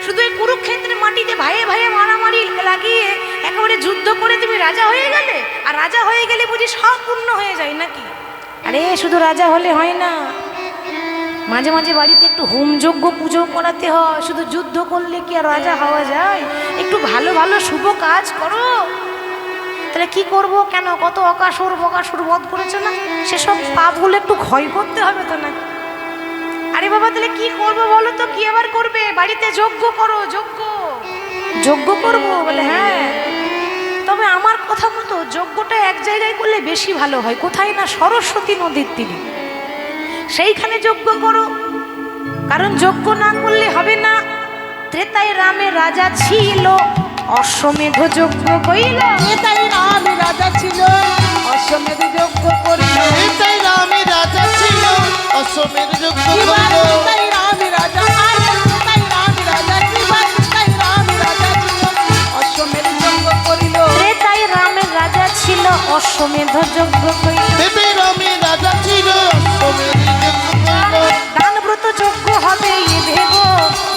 শুধু এই কুরুক্ষেত্রের মাটিতে ভাইয়ে ভাইয়ে মারামারি লাগিয়ে একেবারে যুদ্ধ করে তুমি রাজা হয়ে গেলে, আর রাজা হয়ে গেলে বুঝি সব পূর্ণ হয়ে যায় নাকি? আরে শুধু রাজা হলে হয় না, মাঝে মাঝে বাড়িতে একটু হোমযজ্ঞ পুজো করাতে হয়। শুধু যুদ্ধ করলে কি আর রাজা হওয়া যায়? একটু ভালো ভালো শুভ কাজ করো। তাহলে কি করব? কেন কত অকাসুর বকাসুর বধ করেছে না, সেসব পাপগুলো একটু ক্ষয় করতে হবে তো না? আরে বাবা তাহলে কি করবো বলো তো? কি আবার করবে? বাড়িতে যজ্ঞ করো। যজ্ঞ করবো বলে হ্যাঁ, তবে আমার কথা মতো যজ্ঞটা এক জায়গায় করলে বেশি ভালো হয়। কোথায় না? সরস্বতী নদীর তীরে, সেইখানে যজ্ঞ করো। কারণ যজ্ঞ না করলে হবে না। ত্রেতায় রামের রাজা ছিল, অশ্বমেধ যজ্ঞ কইল। ত্রেতায় রামের রাজা ছিল, অশ্বমেধ যজ্ঞ করিল। ত্রেতায় রামের রাজা ছিল, অশ্বমেধ যজ্ঞ করিল। ত্রেতায় রামের রাজা, ত্রেতায় রামের রাজা, ত্রেতায় রামের রাজা ছিল, অশ্বমেধ যজ্ঞ করিল। ত্রেতায় রামের রাজা ছিল, অশ্বমেধ যজ্ঞ কইল। ত্রেতায় রামের রাজা ছিল, অশ্বমেধ যজ্ঞ করিল। দানব্রত যজ্ঞ হবে এবে গো,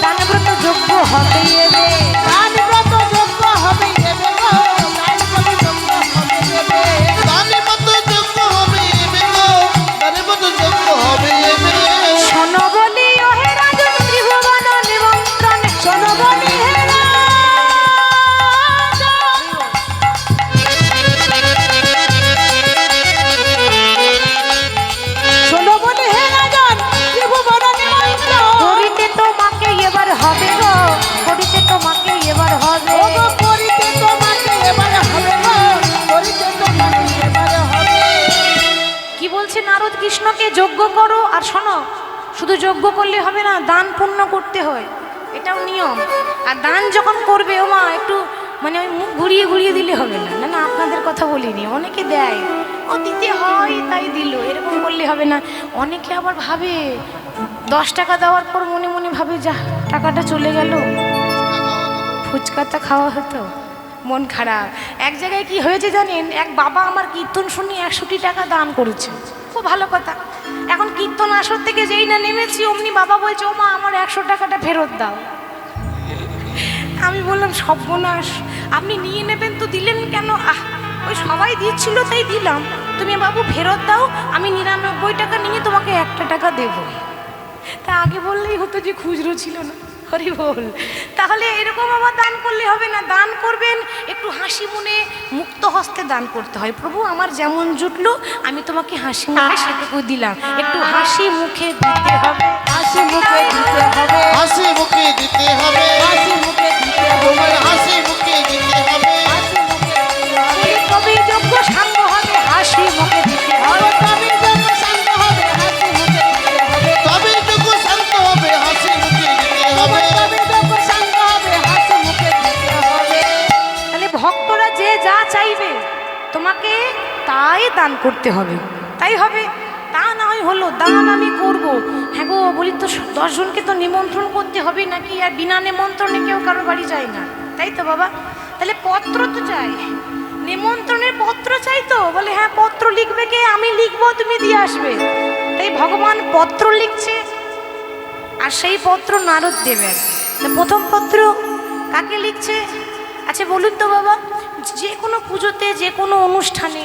দানব্রত যজ্ঞ হবে এবে। দানব্রত যজ্ঞ হবে এবে গো, দানব্রত যজ্ঞ হবে এবে। দানব্রত যজ্ঞ হবে এবে গো, দানব্রত যজ্ঞ হবে এবে। শোনো বলি ওহে রাজন ত্রিভুবন নিমন্ত্রণ, শোনো বলি হে শোনো বলি হে রাজন ত্রিভুবন নিমন্ত্রণ। করিতে তোমাকে এবার হবে গো, করিতে তোমাকে এবার হবে। ও গো করিতে তোমাকে এবারে হবে গো, করিতে তোমাকে এবারে হবে। কি বলছে নারদ কৃষ্ণকে? যজ্ঞ করো। আর শোনো, শুধু যজ্ঞ করলে হবে না, দান পুণ্য করতে হয়, এটাও নিয়ম। আর দান যখন করবে ও মা একটু মানে ওই মুখ ঘুরিয়ে ঘুরিয়ে দিলে হবে না। না না, আপনাদের কথা বলিনি, অনেকে দেয়, ও দিতে হয় তাই দিল, এরকম করলে হবে না। অনেকে আবার ভাবে 10 টাকা দেওয়ার পর মনে মনে ভাবে যা টাকাটা চলে গেল, ফুচকাটা খাওয়া হতো, মন খারাপ। এক জায়গায় কি হয়েছে জানেন? এক বাবা আমার কীর্তন শুনি 100টি টাকা দান করেছে, খুব ভালো কথা। এখন কীর্তন আসর থেকে যেই না নেমেছি অমনি বাবা বলছে ও মা আমার 100 টাকাটা ফেরত দাও। আমি বললাম সর্বনাশ, আপনি নিয়ে নেবেন তো দিলেন কেন? ওই সবাই দিচ্ছিল তাই দিলাম, তুমি বাবু ফেরত দাও, আমি 99 টাকা নিয়ে তোমাকে 1 টাকা দেবো। তা আগে বললেই হতো যে খুচরো ছিল না। হরি বল। তাহলে এরকম আবার দান করলে হবে না। দান করবেন একটু হাসি মনে মুক্ত হস্তে দান করতে হয়। প্রভু আমার যেমন জুটলো আমি তোমাকে হাসি মুখে সেটুকু দিলাম, একটু হাসি মুখে দিতে হবে, হাসি মুখে দিতে হবে, হাসি মুখে দিতে হবে, হাসি মুখে দিতে হবে, তোমার হাসি মুখে দিতে হবে। হাসি মুখে দিতে হবে। তবে যোগ্য সাঙ্গ হবে, হাসি মুখে দিতে হবে। তবে যজ্ঞ শান্ত হবে, হাসি মুখে দিতে হবে। তবে যজ্ঞ শান্ত হবে, হাসি মুখে দিতে হবে। তবে যজ্ঞ শান্ত হবে, হাসি মুখে দিতে হবে। তাহলে ভক্তরা যে যা চাইবে তোমাকে তাই দান করতে হবে, তাই হবে। তা না হয় হলো দান আমি করব, হ্যাঁ গো বলি তো 10 জনকে তো নিমন্ত্রণ করতে হবে নাকি? আর বিনা নিমন্ত্রণে কেউ কারো বাড়ি যায় না, তাই তো বাবা? তাহলে পত্র তো চাই, নিমন্ত্রণের পত্র চাই তো। বলে হ্যাঁ পত্র লিখবে কে? আমি লিখবো, তুমি দিয়ে আসবে। তাই ভগবান পত্র লিখছে, আর সেই পত্র নারদ দেবেন। প্রথম পত্র কাকে লিখছে? আচ্ছা বলুন তো বাবা, যে কোনো পুজোতে যে কোনো অনুষ্ঠানে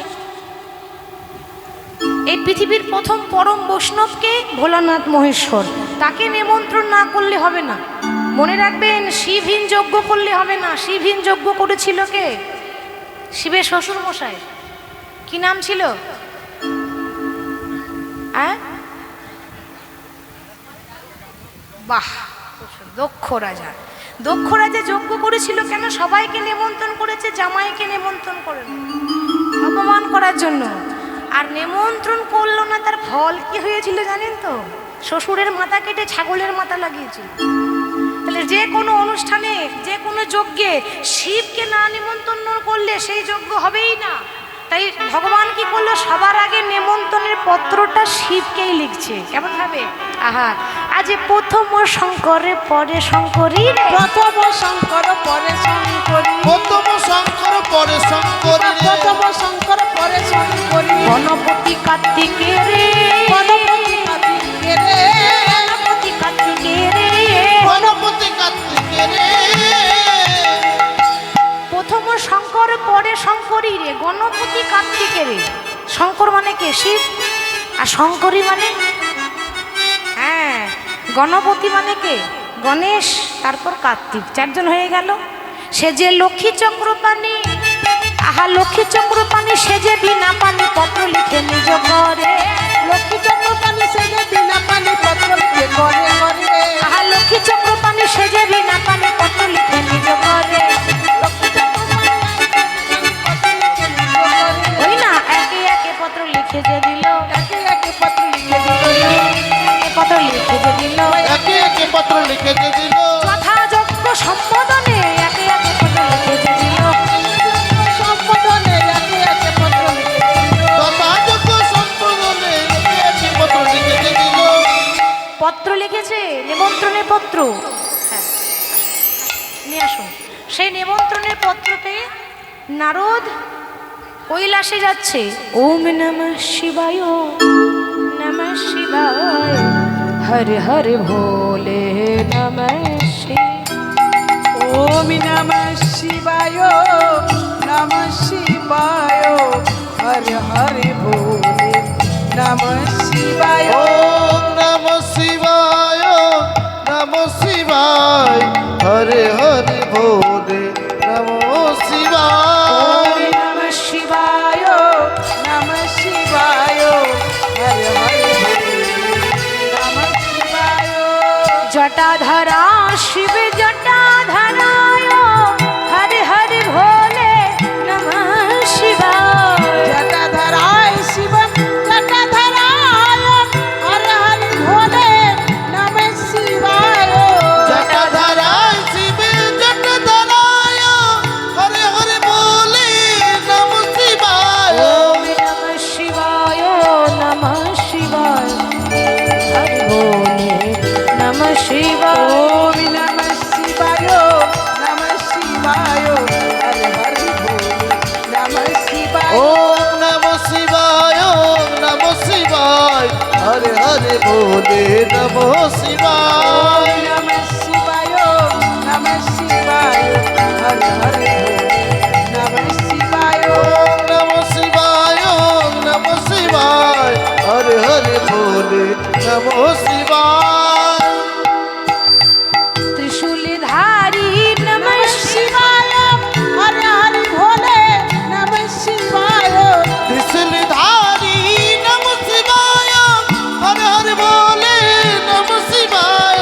এই পৃথিবীর প্রথম পরম বৈষ্ণবকে ভোলানাথ মহেশ্বর, তাকে নিমন্ত্রণ না করলে হবে না। মনে রাখবেন শিবহীন যজ্ঞ করলে হবে না। শিবহীন যজ্ঞ করেছিল কে? শিবের শ্বশুর মশাই, কি নাম ছিল? বাহ, দক্ষ রাজা। দক্ষ রাজা যজ্ঞ করেছিল কেন? সবাইকে নিমন্ত্রণ করেছে, জামাইকে নিমন্ত্রণ করেন অপমান করার জন্য। আর নিমন্ত্রণ করলো না, তার ফল কি হয়েছিল জানেন তো? শ্বশুরের মাথা কেটে ছাগলের মাথা লাগিয়েছিল। তাহলে যে কোনো অনুষ্ঠানে যে কোনো যজ্ঞে শিবকে না নিমন্ত্রণ করলে সেই যজ্ঞ হবেই না। তাই ভগবান কি করলো? সবার আগে নিমন্ত্রণের পত্রটা শিবকেই লিখছে। কেমন ভাবে? আহা, আজ প্রথম শঙ্করে পরে শঙ্করী, প্রথম শঙ্কর পরে শঙ্করী, প্রথম শঙ্কর পরে শঙ্করী, প্রথম শঙ্কর পরে শঙ্করী। গণপতি কার্তিকে রে, গণপতি কার্তিকে রে, গণপতি কার্তিকে রে, গণপতি কার্তিকে রে, শঙ্করী রে, গণপতি কার্তিকে রে। শঙ্কর মানে কে? শিব। আর শঙ্করী মানে, হ্যাঁ, গণপতি মানে কে? গণেশ, তারপর কার্তিক, চারজন হয়ে গেল। সে যে লক্ষ্মী চক্রপাণি, আহা লক্ষ্মী চক্রপাণি, সে যে বিনা পানি পত্র লিখে নিজ করে। লক্ষ্মী চক্রপাণি সেজে বিনা পানি পত্র লিখে করে করে। আহা লক্ষ্মী চক্রপাণি, সে যে বিনা পানি পত্র লিখে নিজ করে। ওই না, একে একে পত্র লিখে যে দিল, একে একে পত্র লিখে দিল, একে পত্র লিখে যে দিল, একে একে পত্র লিখে যে দিল। যথাযোগ্য সম্বোধনে একে একে পত্র লিখে যে দিল। সম্বোধনে একে একে পত্র লিখে দিল। যথাযোগ্য সম্বোধনে একে একে পত্র লিখে যে দিল। পত্র লিখেছে, নিমন্ত্রণের পত্র। হ্যাঁ, নিয়ে আসুন। সেই নিমন্ত্রণের পত্র পেয়ে নারদ কৈলাসে যাচ্ছে। ওম নমঃ শিবায়, নমঃ শিবায়, হরে হরে ভোলে নমঃ শিবায়। ওম নমঃ শিবায়, নমঃ শিবায়, হর হর ভোলে নমঃ শিবায়। ওম নমঃ শিবায়, নমঃ শিবায়, হরে হরে ভোলে নমঃ শিবায়। ওম নমঃ শিবায়, নমঃ শিবায়, হর হর ভোলে নমঃ শিবায়। জটাধরা শিব জটাধরায়, হরে হরে ভোলে নমঃ শিবায়। জটাধরায় শিব জটাধরায়, হর হর ভোলে নমঃ শিবায়। জটাধারায় শিবে জটাধারায়, হরে হরে বলে নমঃ শিবায়। ওম নমঃ শিবায়, নমঃ শিবায়, হরে ভোলে নমঃ শিবায়। ওম নমঃ শিবায়, নমঃ শিবায়, হর হর ভোলে নমঃ শিবায়। ওম নমঃ শিবায়, ওম নমঃ শিবায়, হরে হরে বলে নমঃ শিবায়। ওম নমঃ শিবায়, নমঃ শিবায়, হর হর ভোলে নমঃ শিবায়। ওম নমঃ শিবায়, ওম নমঃ শিবায়, হরে হরে বলে নমঃ শিবায়। ত্রিশূলধারী নমঃ শিবায়, হর হর ভোলে নমঃ শিবায়। ত্রিশূলধারী নমঃ শিবায়, হরে হরে বলে নমঃ শিবায়।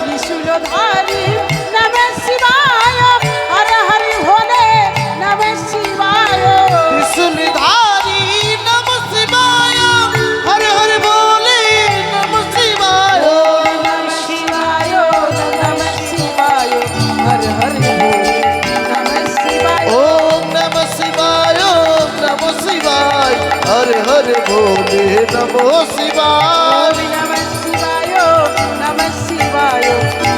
ত্রিশূলধারী নমঃ শিবায়, হর হর ভোলে নমঃ শিবায়। ত্রিশূলধারী নমঃ শিবায়, হরে হরে বলে নমঃ শিবায়। নমঃ শিবায়, নমঃ শিবায়, হর হর ভোলে নমঃ শিবায়। ওম নমঃ শিবায়, ওম নমঃ শিবায়, হরে হরে বলে নমঃ শিবায়। নমঃ শিবায়, নমঃ শিবায়,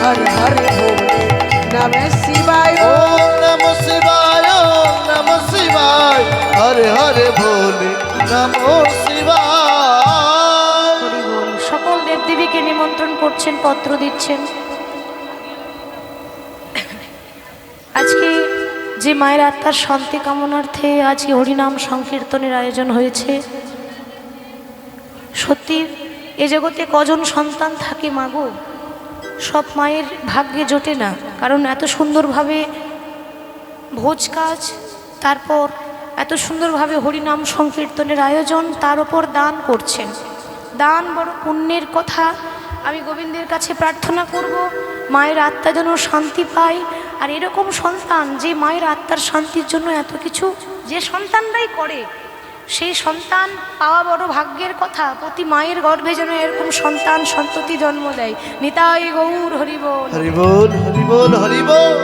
হর হর ভোলে নমঃ শিবায়। ওম নমঃ শিবায়, ওম নমঃ শিবায়, হরে হরে বলে নমঃ শিবায়। হরি বল। সকল দেবদেবীকে নিমন্ত্রণ করছেন, পত্র দিচ্ছেন। আজকে যে মায়ের আত্মার শান্তি কামনার্থে আজকে হরিনাম সংকীর্তনের আয়োজন হয়েছে, সত্যি এ জগতে কজন সন্তান থাকে মাগো, সব মায়ের ভাগ্যে জোটে না। কারণ এত সুন্দরভাবে ভোজ কাজ, তারপর এত সুন্দরভাবে হরিনাম সংকীর্তনের আয়োজন, তার ওপর দান করছেন। দান বড় পুণ্যের কথা। আমি গোবিন্দের কাছে প্রার্থনা করব মায়ের আত্মা যেন শান্তি পায়। আর এরকম সন্তান যে মায়ের আত্মার শান্তির জন্য এত কিছু যে সন্তানরাই করে, সেই সন্তান পাওয়া বড় ভাগ্যের কথা। প্রতি মায়ের গর্ভে যেন এরকম সন্তান সন্ততি জন্ম দেয়। নিতাই গৌর হরি বল। হরি বল, হরি বল, হরি বল।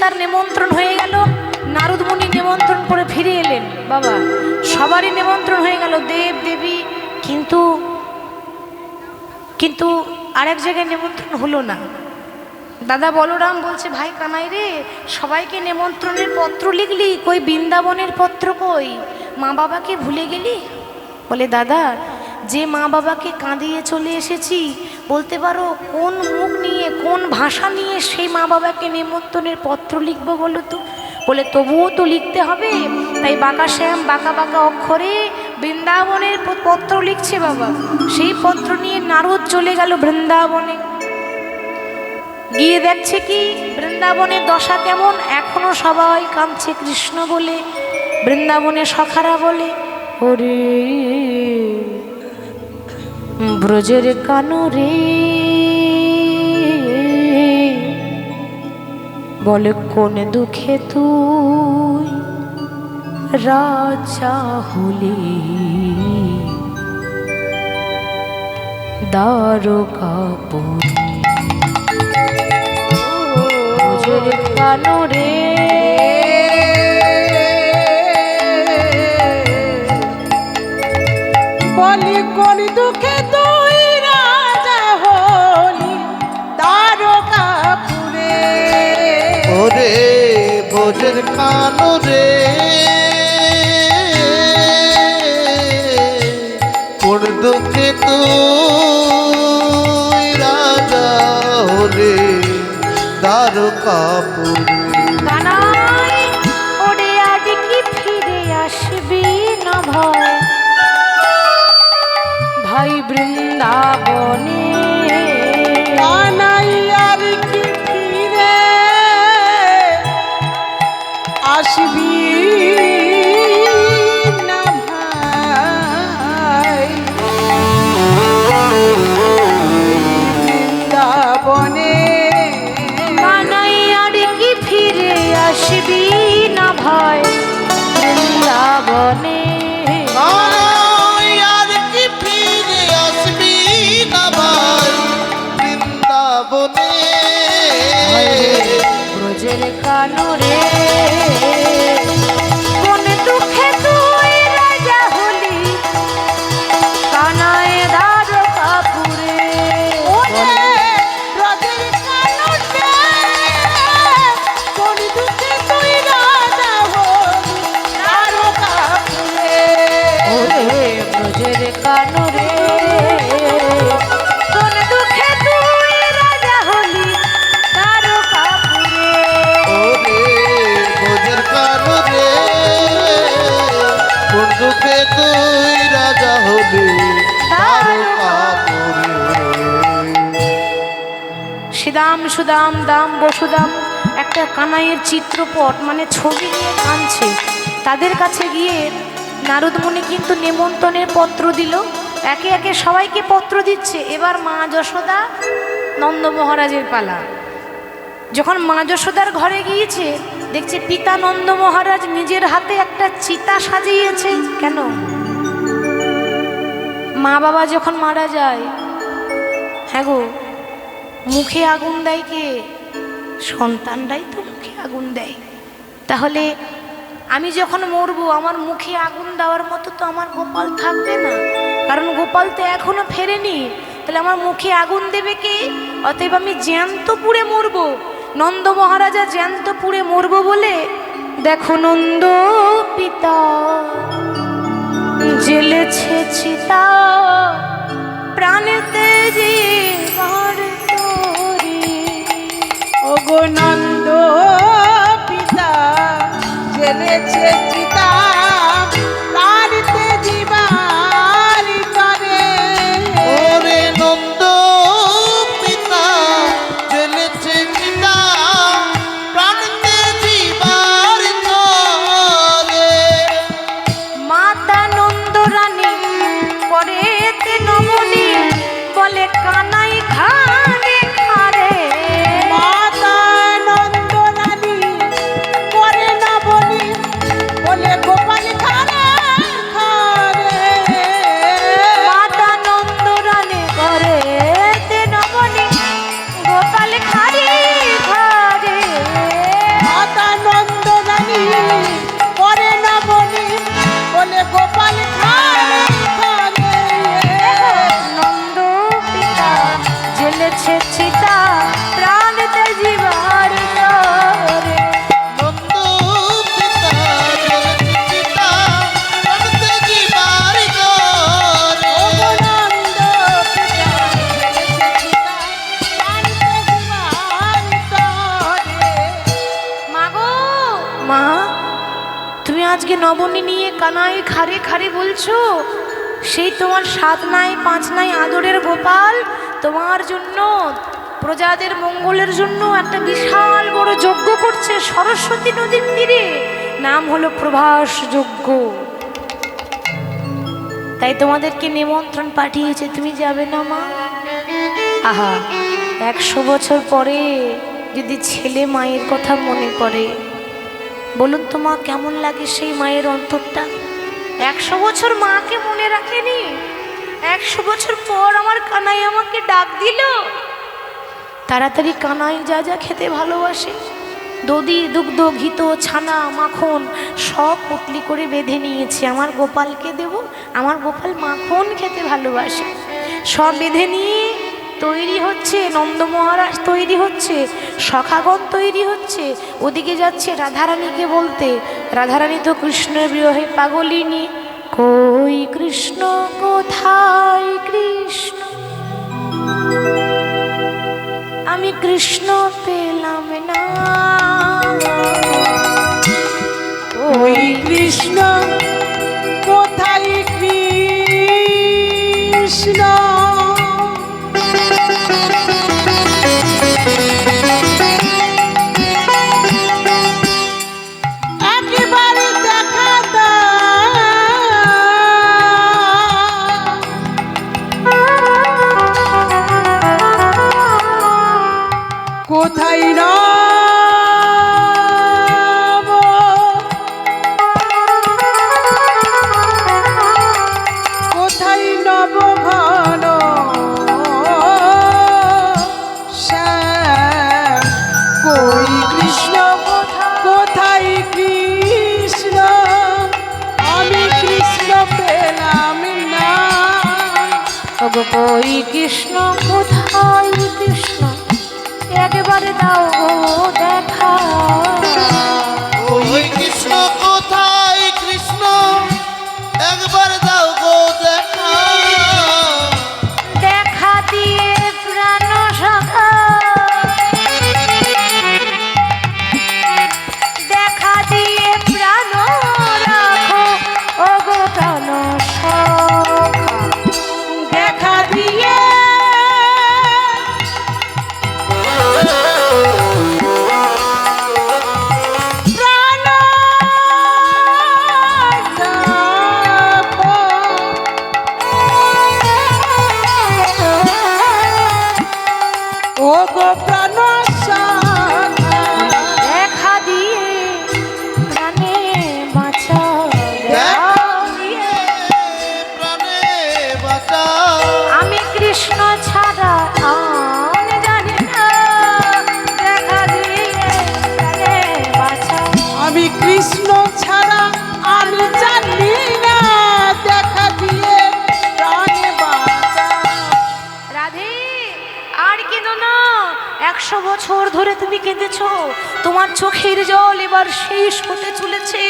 তার নিমন্ত্রণ হয়ে গেল। নারদ মুনি নিমন্ত্রণ করে ফিরে এলেন। বাবা, সবারই নিমন্ত্রণ হয়ে গেল, দেব দেবী, কিন্তু কিন্তু আরেক জায়গায় নিমন্ত্রণ হলো না। দাদা বলরাম বলছে, ভাই কানাই রে, সবাইকে নিমন্ত্রণের পত্র লিখলি, কই বৃন্দাবনের পত্র কই? মা বাবাকে ভুলে গেলি? বলে, দাদা, যে মা বাবাকে কাঁদিয়ে চলে এসেছি, বলতে পারো কোন মুখ নিয়ে, কোন ভাষা নিয়ে সেই মা বাবাকে নিমন্ত্রণের পত্র লিখবো বলো তো? বলে, তবুও তো লিখতে হবে। তাই বাঁকা শ্যাম বাঁকা বাঁকা অক্ষরে বৃন্দাবনের পত্র লিখছে বাবা। সেই পত্র নিয়ে নারদ চলে গেল বৃন্দাবনে। গিয়ে দেখছে কি বৃন্দাবনের দশা কেমন, এখনো সবাই কাঁদছে কৃষ্ণ বলে। বৃন্দাবনে সখারা বলে, ওরে ব্রজের কানরে, বলে কোন দুঃখে তুই রাজা হলি, দ্বারকাপুরী। ব্রজের কানরে, বলি কোন দুঃখে তুই রাজা হলি দ্বারকাপুরে। ওরে ভোজের কানরে, কোন দুঃখে তুই রাজা হলে দ্বারকাপুরে। কানাই, ওরে আজ কি ফিরে আসবি না ভয়, ভাই বৃন্দাবনে? কানাই আর কি ফিরে আসবি না ভাই বৃন্দাবনে? কানাই, আর কি ফিরে আসবি না ভয় বৃন্দাবনে? কানাই, আর কি ফিরে আসবি না ভাই বৃন্দাবনে? ব্রজের কানরে, কোন দুঃখে তুই রাজা হলি, কানাই দ্বারকাপুরে? ওরে ব্রজের কানরে, কোন দুঃখে তুই রাজা হলি দ্বারকাপুরে। ওরে ব্রজের কানরে, কোন দুঃখে তুই রাজা হলি দ্বারকাপুরে? ওরে ভোজের কানরে, কোন দুঃখে তুই রাজা হলি দ্বারকাপুরে। শ্রীদাম সুদাম দাম বসুদাম একটা কানাইয়ের চিত্রপট মানে ছবি নিয়ে কাঁদছে। তাদের কাছে গিয়ে নারদ মুনি কিন্তু নিমন্ত্রণের পত্র দিল। একে একে সবাইকে পত্র দিচ্ছে। এবার মা যশোদা, নন্দ মহারাজের পালা। যখন মা যশোদার ঘরে গিয়েছে, দেখছে পিতা নন্দ মহারাজ নিজের হাতে একটা চিতা সাজিয়েছে। কেন? মা বাবা যখন মারা যায়, হ্যাঁ গো, মুখে আগুন দেয় কে? সন্তানরাই তো মুখে আগুন দেয়। তাহলে আমি যখন মরবো, আমার মুখে আগুন দেওয়ার মতো তো আমার গোপাল থাকবে না, কারণ গোপাল তো এখনো ফেরেনি। তাহলে আমার মুখে আগুন দেবে কে? অতএব আমি জ্যান্ত পুড়ে মরবো। নন্দ মহারাজা জ্যান্ত পুড়ে মরবো বলে, দেখো নন্দ পিতা জেলেছে চিতা, প্রাণেতে জীবন তোরে। ওগো নন্দ পিতা জেলেছে চিতা, প্রাণেতে জীবার তরে। ওরে নন্দ পিতা জেলেছে চিতা, প্রাণেতে জীবার তরে। লবণী নিয়ে কানাই খারে খারে বলছো, সেই তোমার 7 নাই 5 নাই আদরের গোপাল তোমার জন্য, প্রজাদের মঙ্গলের জন্য একটা বিশাল বড় যজ্ঞ করছে সরস্বতী নদীর তীরে, নাম হলো প্রভাস যজ্ঞ। তাই তোমাদেরকে নিমন্ত্রণ পাঠিয়েছে, তুমি যাবে না মা? আহা, 100 বছর পরে যদি ছেলে মায়ের কথা মনে পড়ে, বলুন তো মা কেমন লাগে সেই মায়ের অন্তরটা? 100 বছর মাকে মনে রাখেনি, 100 বছর পর আমার কানাই আমাকে ডাক দিল। তাড়াতাড়ি কানাই যা যা খেতে ভালোবাসে, দধি দুগ্ধ ঘিত ছানা মাখন সব পুটলি করে বেঁধে নিয়েছে, আমার গোপালকে দেব, আমার গোপাল মাখন খেতে ভালোবাসে। সব বেঁধে নিয়ে তৈরি হচ্ছে, নন্দ মহারাজ তৈরি হচ্ছে, সখাগণ তৈরি হচ্ছে, ওদিকে যাচ্ছে রাধারানীকে বলতে। রাধারানী তো কৃষ্ণের বিরহে পাগলিনী, কই কৃষ্ণ কোথায় কৃষ্ণ, আমি কৃষ্ণ পেলাম না, ওই কৃষ্ণ কোথায় কৃষ্ণ, একেবারে দেখা কোথায় রব, কোথায় নব ঘন শ্যাম, কই কৃষ্ণ কোথায় কৃষ্ণ, আমি কৃষ্ণ পেলাম না, ওগো কই কৃষ্ণ কোথায় কৃষ্ণ, একেবারে দাও গো দেখা। ওই কৃষ্ণ কোথায় কৃষ্ণ, একবার দাও গো দেখা, দেখা দিয়ে প্রাণ সখা, দেখা দিয়ে প্রাণ রাখো, ওগো প্রাণ সখা, দেখা দিয়ে প্রাণ রাখো, ও গো প্রাণ সখা, দেখা দিয়ে প্রাণে বাঁচা, দেখা দিয়ে প্রাণে বাঁচা, আমি কৃষ্ণ ছাড়া আর জানি না, দেখা দিয়ে প্রাণে বাঁচা। আমি কৃষ্ণ ছাড়া আমি জানি না, দেখা দিয়ে প্রাণে বাঁচা। রাধে, আর কেঁদো না, 100 বছর ধরে তুমি কেঁদেছো, তোমার চোখের জল এবার শেষ হতে চলেছে।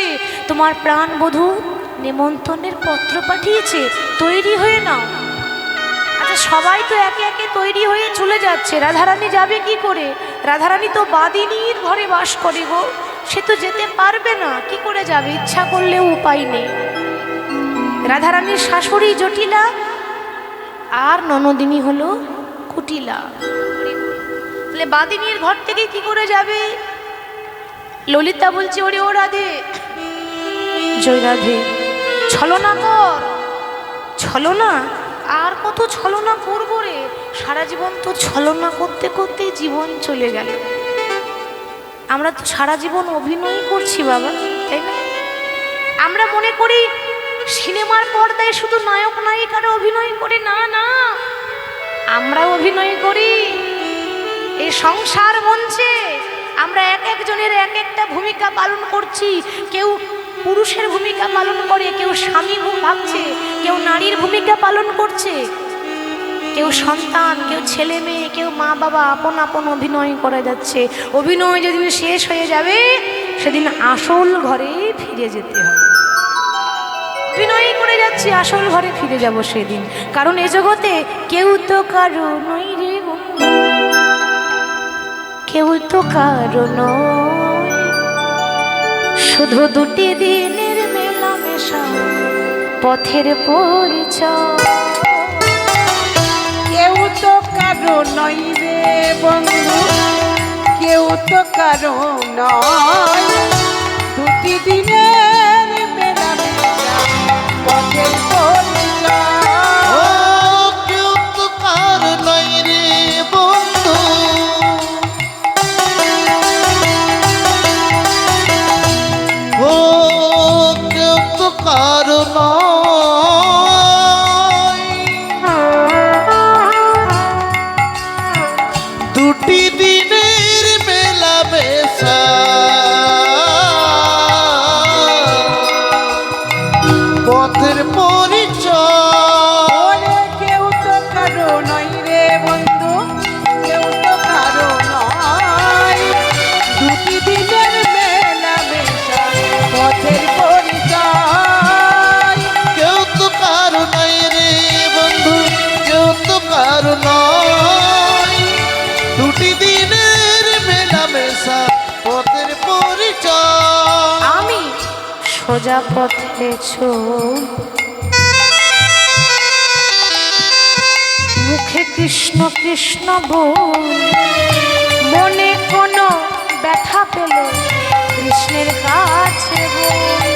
তোমার প্রাণবধূ নিমন্ত্রণের পত্র পাঠিয়েছে, তৈরি হয়ে নাও। আচ্ছা, সবাই তো একে একে তৈরি হয়ে চলে যাচ্ছে, রাধারানী যাবে কি করে? রাধারানী তো বাদিনীর ঘরে বাস করে গো, সে তো যেতে পারবে না, কি করে যাবে? ইচ্ছা করলেও উপায় নেই। রাধারানীর শাশুড়ি জটিলা আর ননদিনী হলো কুটিলা, তাহলে বাদিনীর ঘর থেকে কি করে যাবে? ললিতা বলছে, ওরে ও রাধে, জয় রাধে, ছলনা কর, ছলনা আর কত ছলনা করবো রে, সারা জীবন তো ছলনা করতে করতে জীবন চলে গেল। আমরা তো সারা জীবন অভিনয় করছি বাবা, তাই না? আমরা মনে করি সিনেমার পর্দায় শুধু নায়ক নায়িকারা অভিনয় করে, না না, আমরা অভিনয় করি এই সংসার মঞ্চে। আমরা এক একজনের এক একটা ভূমিকা পালন করছি। কেউ পুরুষের ভূমিকা পালন করে, কেউ স্বামী ভাবছে, কেউ নারীর ভূমিকা পালন করছে, কেউ সন্তান, কেউ ছেলে মেয়ে, কেউ মা বাবা, আপন আপন অভিনয় করে যাচ্ছে। অভিনয় যেদিন শেষ হয়ে যাবে সেদিন আসল ঘরে ফিরে যেতে হবে। অভিনয় করে যাচ্ছি, আসল ঘরে ফিরে যাব সেদিন, কারণ এ জগতে কেউ তো কারো নই রে বন্ধু, কেউ তো কারো নয়, শুধু দুটি দিনের মেলা। আশা পথের পরিচয়। কেউ তো কারো নই রে বন্ধু, কেউ তো কারো নয়, দুটি দিনের মেলামেশা পথের পরিচয়। ও কেউ তো কার নাই রে বন্ধু, ও কেউ তো কার নয়, দুটি দিনের মেলামেশা পথের পরিচয়। ওরে কেউ তো কারো নই রে বন্ধু, কেউ তো কারো নয়, দুটি দিনের মেলামেশা পথের পরিচয়। কেউ তো কার নাই রে বন্ধু, কেউ তো কার নয়, দুটি দিনের মেলামেশা পথের পরিচয়। আমি সোজা পথে চল, মুখে কৃষ্ণ কৃষ্ণ বল, মনে কোনো ব্যথা পেল কৃষ্ণের কাছে বল।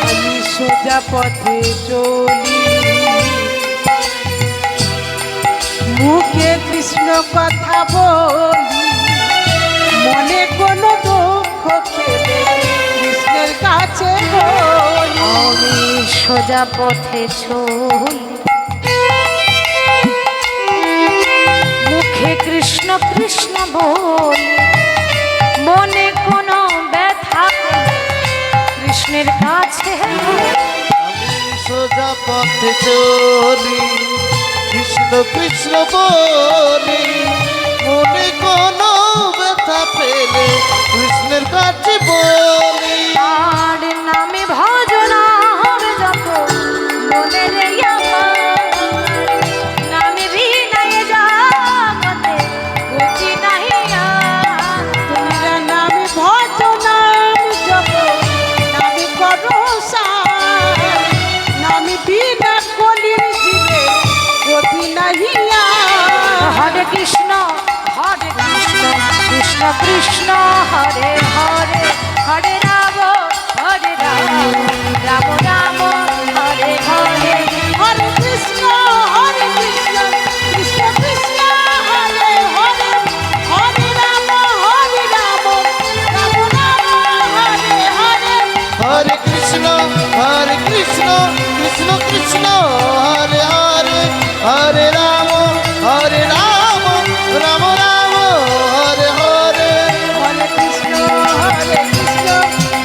আমি সোজা পথে চলি, মুখে কৃষ্ণ কথা বলি, মনে কোনো দুঃখ পেলে কৃষ্ণের কাছে বলি। আমি সোজা পথে চল, মুখে কৃষ্ণ কৃষ্ণ বল, মনে কোনো ব্যথা পেলে কৃষ্ণের কাছে বল। আমি সোজা পথে চলি, কৃষ্ণ কৃষ্ণ বলি, মনে কোনো ব্যথা পেলে কৃষ্ণের কাছে বলি। তার নামে ভজন হবে যত মনে রে আমার, নামে বিনায় জগতে গতি নাহি আর। তোমরা নামে ভজ নাম জপ, নামে করো সার, নামে বিনা কলির জীবে গতি নাহি আর। হরে কৃষ্ণ কৃষ্ণ কৃষ্ণ হরে হরে, হরে রাম রাম রাম হরে হরে। হরে কৃষ্ণ কৃষ্ণ কৃষ্ণ হরে হরে, হরে রাম রাম রাম হরে হরে। হরে কৃষ্ণ কৃষ্ণ কৃষ্ণ হরে হরে, হরে রাম রাম রাম হরে হরে। হরে কৃষ্ণ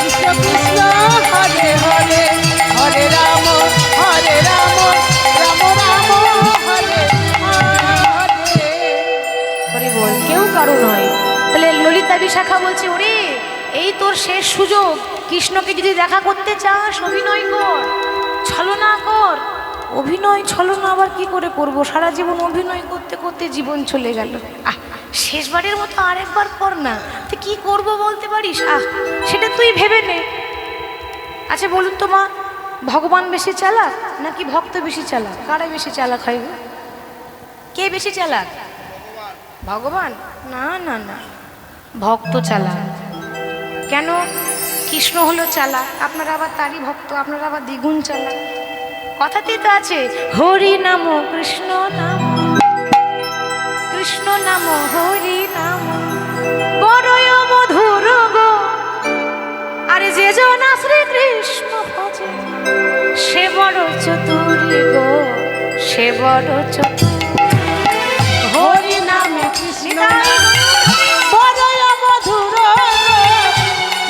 কৃষ্ণ কৃষ্ণ হরে হরে, হরে রাম রাম রাম হরে হরে। হরে বল, কেউ কারো নয়। তাহলে ললিতা বিশাখা বলছে, ওরে এই তোর শেষ সুযোগ, কৃষ্ণকে যদি দেখা করতে চাস অভিনয় কর, ছলনা কর। অভিনয় ছলনা আবার কি করে করব, সারা জীবন অভিনয় করতে করতে জীবন চলে গেল। শেষবারের মতো আরেকবার কর না। তুই কি করব বলতে পারিস? সেটা তুই ভেবে নে। আচ্ছা বলুন তো মা, ভগবান বেশি চালাক নাকি ভক্ত বেশি চালাক? কারা বেশি চালাক হয় গো? কে বেশি চালাক? ভগবান? না না না, ভক্ত চালাক। কেন? কৃষ্ণ হলো চালাক, আপনারা আবার তারই ভক্ত, আপনারা আবার দ্বিগুণ চালাক। কথাতেই তো আছে, হরি নাম কৃষ্ণ নাম, কৃষ্ণ নাম হরি নাম, বড়ই মধুর গো। আরে যে জনা শ্রীকৃষ্ণ ভজে সে বড় চতুরী গো, সে বড় চতুর। হরি নামে কৃষ্ণ বড়ই মধুর,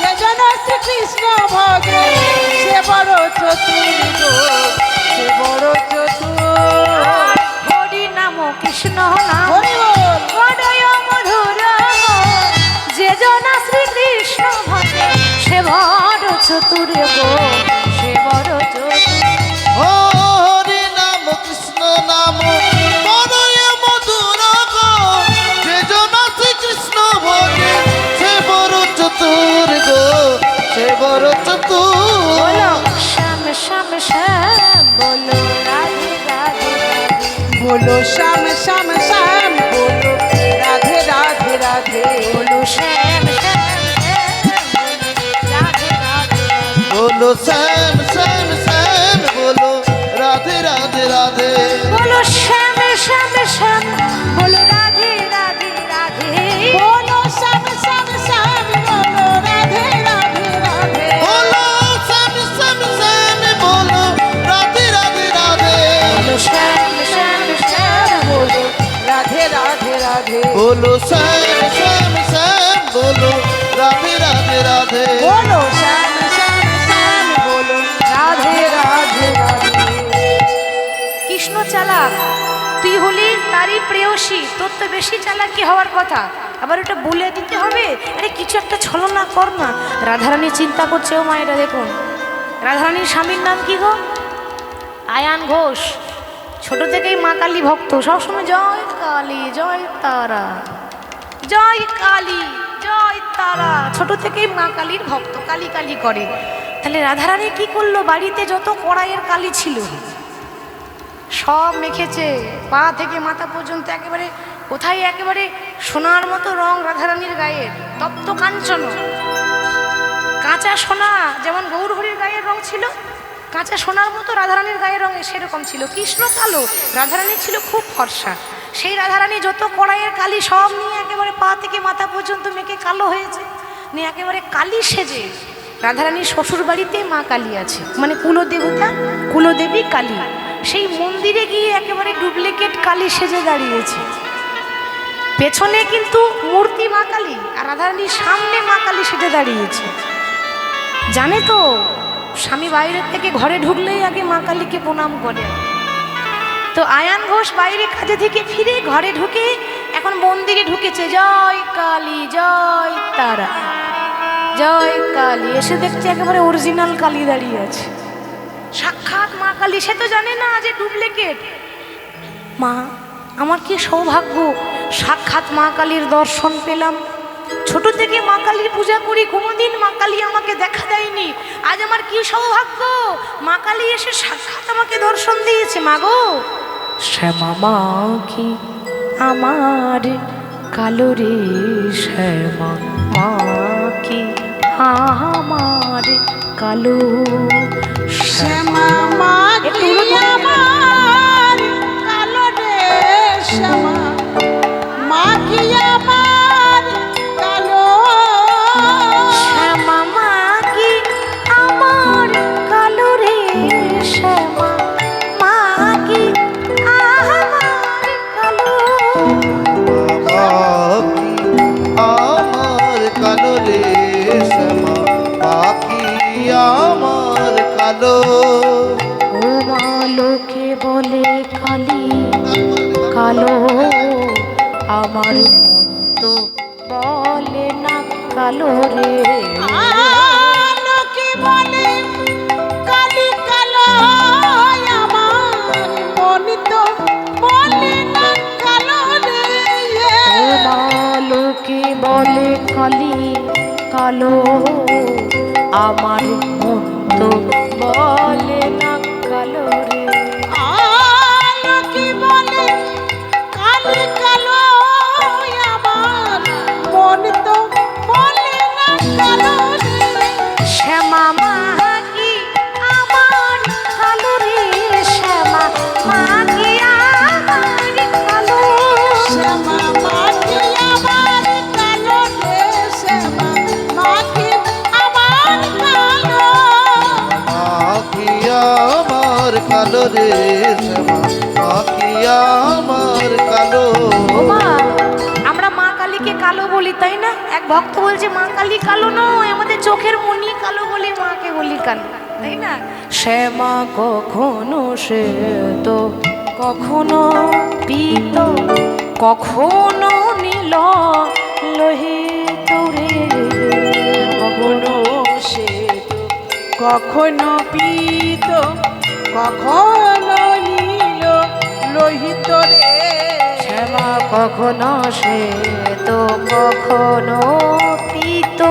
যে জন শ্রীকৃষ্ণ ভজে সে বড় চতুর গো, সে বড় চতুর। হরি নাম কৃষ্ণ নাম, হরি বল। বড়ই মধুর গো, যে জনা শ্রীকৃষ্ণ ভজে সে বড় চতুর গো, সে বড় চতুর। হরি নাম কৃষ্ণ নাম বড়ই মধুর গো, যে জন শ্রীকৃষ্ণ ভজে সে বড় চতুর গো, সে বড় চতুর। বলো শ্যাম শ্যাম बोलो श्याम श्याम श्याम बोलो राधे राधे राधे बोलो श्याम श्याम राधे राधे बोलो श्याम श्याम श्याम बोलो राधे राधे राधे बोलो श्याम श्याम श्याम बोलो राधे राधे राधे बोलो श्याम श्याम श्याम बोलो राधे राधे राधे बोलो श्याम श्याम श्याम बोलो राधे राधे राधे बोलो श्याम श्याम श्याम बोलो राधे राधे राधे बोलो श्याम श्याम श्याम बोलो राधे राधे राधे बोलो श्याम श्याम श्याम बोलो राधे राधे राधे কৃষ্ণ চালাক, তুই হলি তারই প্রেয়সী, তোর তো বেশি চালাকি হওয়ার কথা, আবার ওটা বলে দিতে হবে। আরে কিছু একটা ছলনা কর না। রাধারানী চিন্তা করছে, ও মায়েরা দেখুন, রাধারানীর স্বামীর নাম কি গো? আয়ান ঘোষ। ছোট থেকেই মা কালী ভক্ত, সবসময় জয় কালী জয় তারা, জয় কালী জয় তারা, ছোট থেকেই মা কালীর ভক্ত, কালী কালী করে। তাহলে রাধারানী কি করলো? বাড়িতে যত কড়াইয়ের কালি ছিল সব মেখেছে, পা থেকে মাথা পর্যন্ত একেবারে, কোথায় একেবারে সোনার মতো রং রাধারানীর গায়ের, তপ্ত কাঞ্চন, কাঁচা সোনা, যেমন গৌরহরির গায়ের রং ছিল, কাঁচা সোনার মতো রাধারানীর গায়ের রঙে সেরকম ছিল। কৃষ্ণ কালো, রাধারানী ছিল খুব ফর্সা। সেই রাধারানী যত কড়াইয়ের কালি সব নিয়ে একেবারে পা থেকে মাথা পর্যন্ত মেখে কালো হয়েছে, নিয়ে একেবারে কালী সেজে রাধারানীর শ্বশুর বাড়িতে মা কালী আছে, মানে কুলদেবতা, কুলদেবী কালী, সেই মন্দিরে গিয়ে একেবারে ডুপ্লিকেট কালী সেজে দাঁড়িয়েছে। পেছনে কিন্তু মূর্তি মা কালী, আর রাধারানীর সামনে মা কালী সেজে দাঁড়িয়েছে। জানে তো, স্বামী বাইরের থেকে ঘরে ঢুকলেই আগে মা কালীকে প্রণাম করে। তো আয়ান ঘোষ বাইরে কাজে থেকে ফিরে ঘরে ঢুকে এখন মন্দিরে ঢুকেছে, জয় কালী জয় তারা, জয় কালী। এসে দেখছে একেবারে অরিজিনাল কালী দাঁড়িয়ে আছে, সাক্ষাৎ মা কালী। সে তো জানে না যে ডুপ্লিকেট। মা, আমার কি সৌভাগ্য, সাক্ষাৎ মা কালীর দর্শন পেলাম। ছোট থেকে মা কালীর পূজা করি, কোনোদিন মা কালী আমাকে দেখা দেয়নি। আজ আমার কি সৌভাগ্য, মা কালী এসে সাক্ষাৎ আমাকে দর্শন দিয়েছে। মা গো, শ্যামা মা কি আমার কালো রে, শ্যামা মা কি আমার কালো, শ্যামা মা কি আমার কালো রে, শ্যামা মা কি আমার কালো, শ্যামা মা কি আমার কালো রে, শ্যামা মা কি আমার কালো, আমার কালো রে শ্যামা পাখি আমার কালো। ও মা লোকে বলে কালী কালো, আমার মতো বলে না কালো রে। লোকে বলে কালি কালো, আমার মন তো বলে না কালো রে। ও মা লোকে বলে কালী কালো, আমার মন তো বলে না কালো রে। লোকে বলে কালি কালো, আমার মন তো বলে না কালো রে। শ্যামা মা কি আমার কালো রে, শ্যামা মা কি আমার কালো, শ্যামা মা কি আমার কালো রে, শ্যামা মা কি আমার কালো, পাখি আমার কালো রে শ্যামা পাখি আমার কালো। ও মা, আমরা মা কালীকে কালো বলি তাই না? এক ভক্ত বলছে মা কালী কালো নয়, আমাদের চোখের মনি কালো বলি মাকে বলি কালো, তাই না? শ্যামা কখনো সে তো, কখনো পিত, কখনো নীল লোহিত রে, কখনো শ্বেত, কখনো পীত, কখনো নীল লোহিত রে। শ্যামা কখনো শ্বেত, কখনো পিত,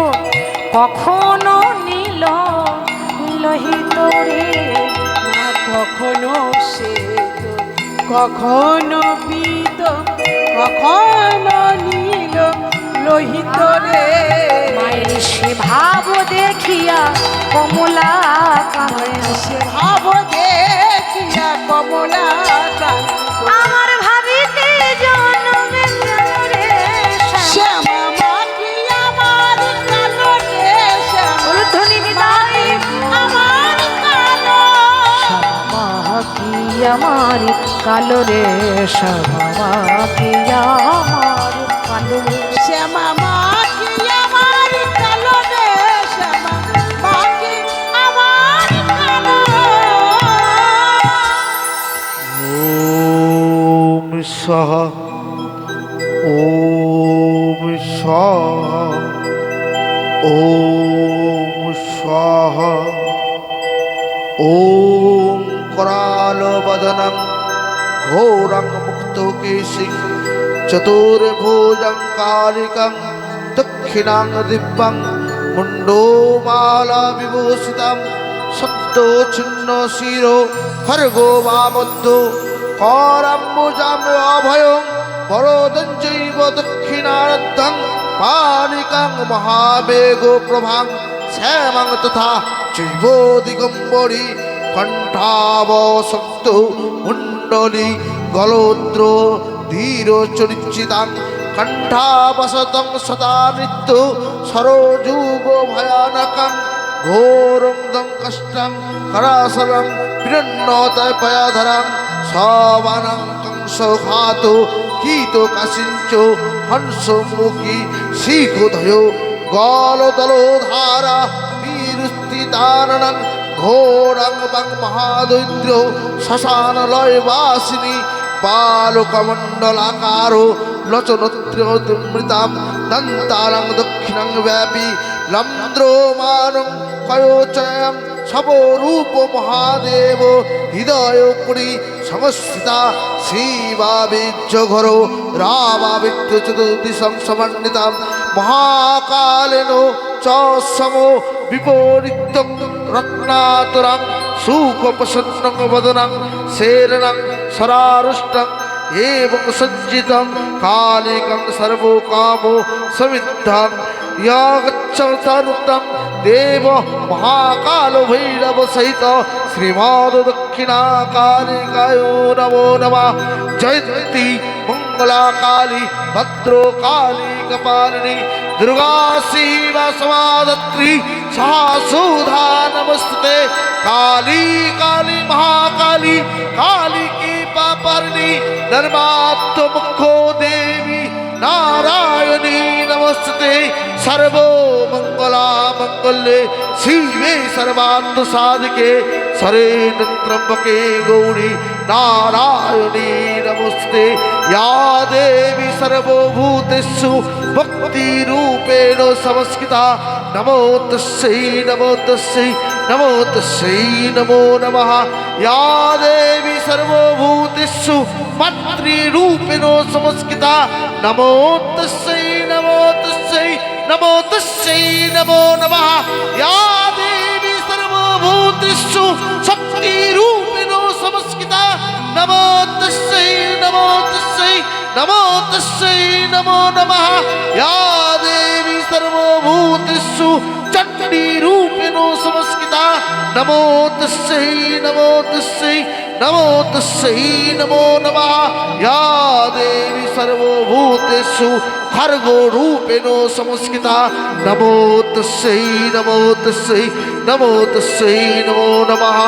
কখনো নীল লোহিত রে। মা কখনো শ্বেত, কখনো পিত কখনো নীল লোহিত রে মায়ের সে ভাব দেখিয়া কমলা মায়ের সে ভাব দেখিয়া কমলা কান্ত আমার ভাবিতে জন্মে রে শ্যামা মা কি আমার কালো রে শ্যামা ধ্বনি বিদায় আমার কালো শ্যামা কি আমার কালো রে শ্যামা কি আমার কালো শ্যামা মা কি আমার কালো রে শ্যামা মা কি আমার কালো ওম সহ ওম সহ ওম সহ ওম करालवदनं घोरं मुक्तकेशिं चतुर्भुजं कालिकं दक्षिणां दिव्यं मुण्डोमाला विभूषितं सप्तोच्छिन्नशिरो खर्गो वामद्धो कराम्बुजां अभयं वरदं चैव दक्षिणार्धं पालिकं महावेगो प्रभां श्यामं तथा चैव दिगम्बरी कण्ठावसक्त कुण्डली गलोद्र धीरचरिचितां कण्ठावसतं सदा नृत्य सरोजुग भयानकं घोरं दं कष्टं करासरं पिरन्नतपयाधरं सवनं कंसघातो कीतकाशिञ्च हंसमुखी शीघ्रधयो गलदलोधारा वीरुस्थिताननं घोरं वं महादैद्यो श्मशानलयवासिनी बालकमण्डलाकारो लचनोत्र्यमृतां दन्तालं दक्षिणं व्यापी लम्द्रोमानं कयोचयं स्वरूप महादेव हृदयोपरि संस्थिता शिवाबीजघरो रामाविद्य चतुर्दिशं समन्वितां महाकालेन च समो विपरीतं रत्नातुरं सुखप्रसन्नं वदनं शेरनं सरारुष्टं एवं सज्जितं कालिकं सर्वकामो समिद्धं यागच्छन्तनुतं देव महाकालो भैरव सहित श्रीमाद दक्षिणाकालिकायो नमो नमः जयन्ती मंगला काली भद्रो काली कपालिनी दुर्गा शिवा समाधत्री सहसुधा नमस्ते काली काली महाकाली काली की पापरनी धर्मात्मको देवी नारायणी नमस्ते सर्वो मंगला मंगल्ये शिवे सर्वार्थ साधके शरण्ये त्र्यंबके गौरी नारायणी नमस्ते या देवी सर्वभूतेषु भक्ति रूपेण संस्कृता नमो तस्यै नमो तस्यै नमो तस्यै नमो नमः या देवी सर्वभूतेषु मातृरूपेण संस्कृता नमो तस्यै नमो तस्यै नमो तस्यै नमो नमः या देवी सर्वभूतेषु शक्तिरूपेण संस्कृता नमो तस्यै नमो तस्यै नमो तस्यै नमो नमः या देवी सर्वभूतेषु चण्डीरूपेण संस्कृता नमो तस्यै नमो तस्यै नमो तस्यै नमो नमः या देवी सर्वभूतेषु खर्गोरूपेण संस्कृता नमो तस्यै नमो तस्यै नमो तस्यै नमो नमः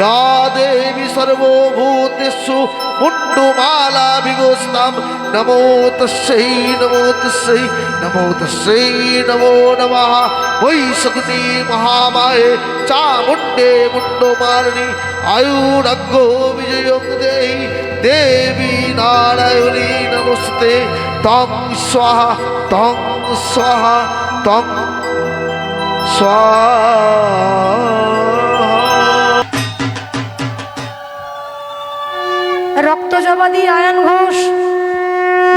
या देवी सर्वभूतेषु मुण्डमाला विभूषितां नमो तस्यै नमो तस्यै नमो तस्यै नमो नमः वै शक्ति महामाये चामुण्डे मुण्डमालिनी आयुरग्गो विजयं देहि देवी नारायणी नमस्ते तं स्वाहा तं स्वाहा तं स्वाहा রক্ত জবাদি আয়ন ঘোষ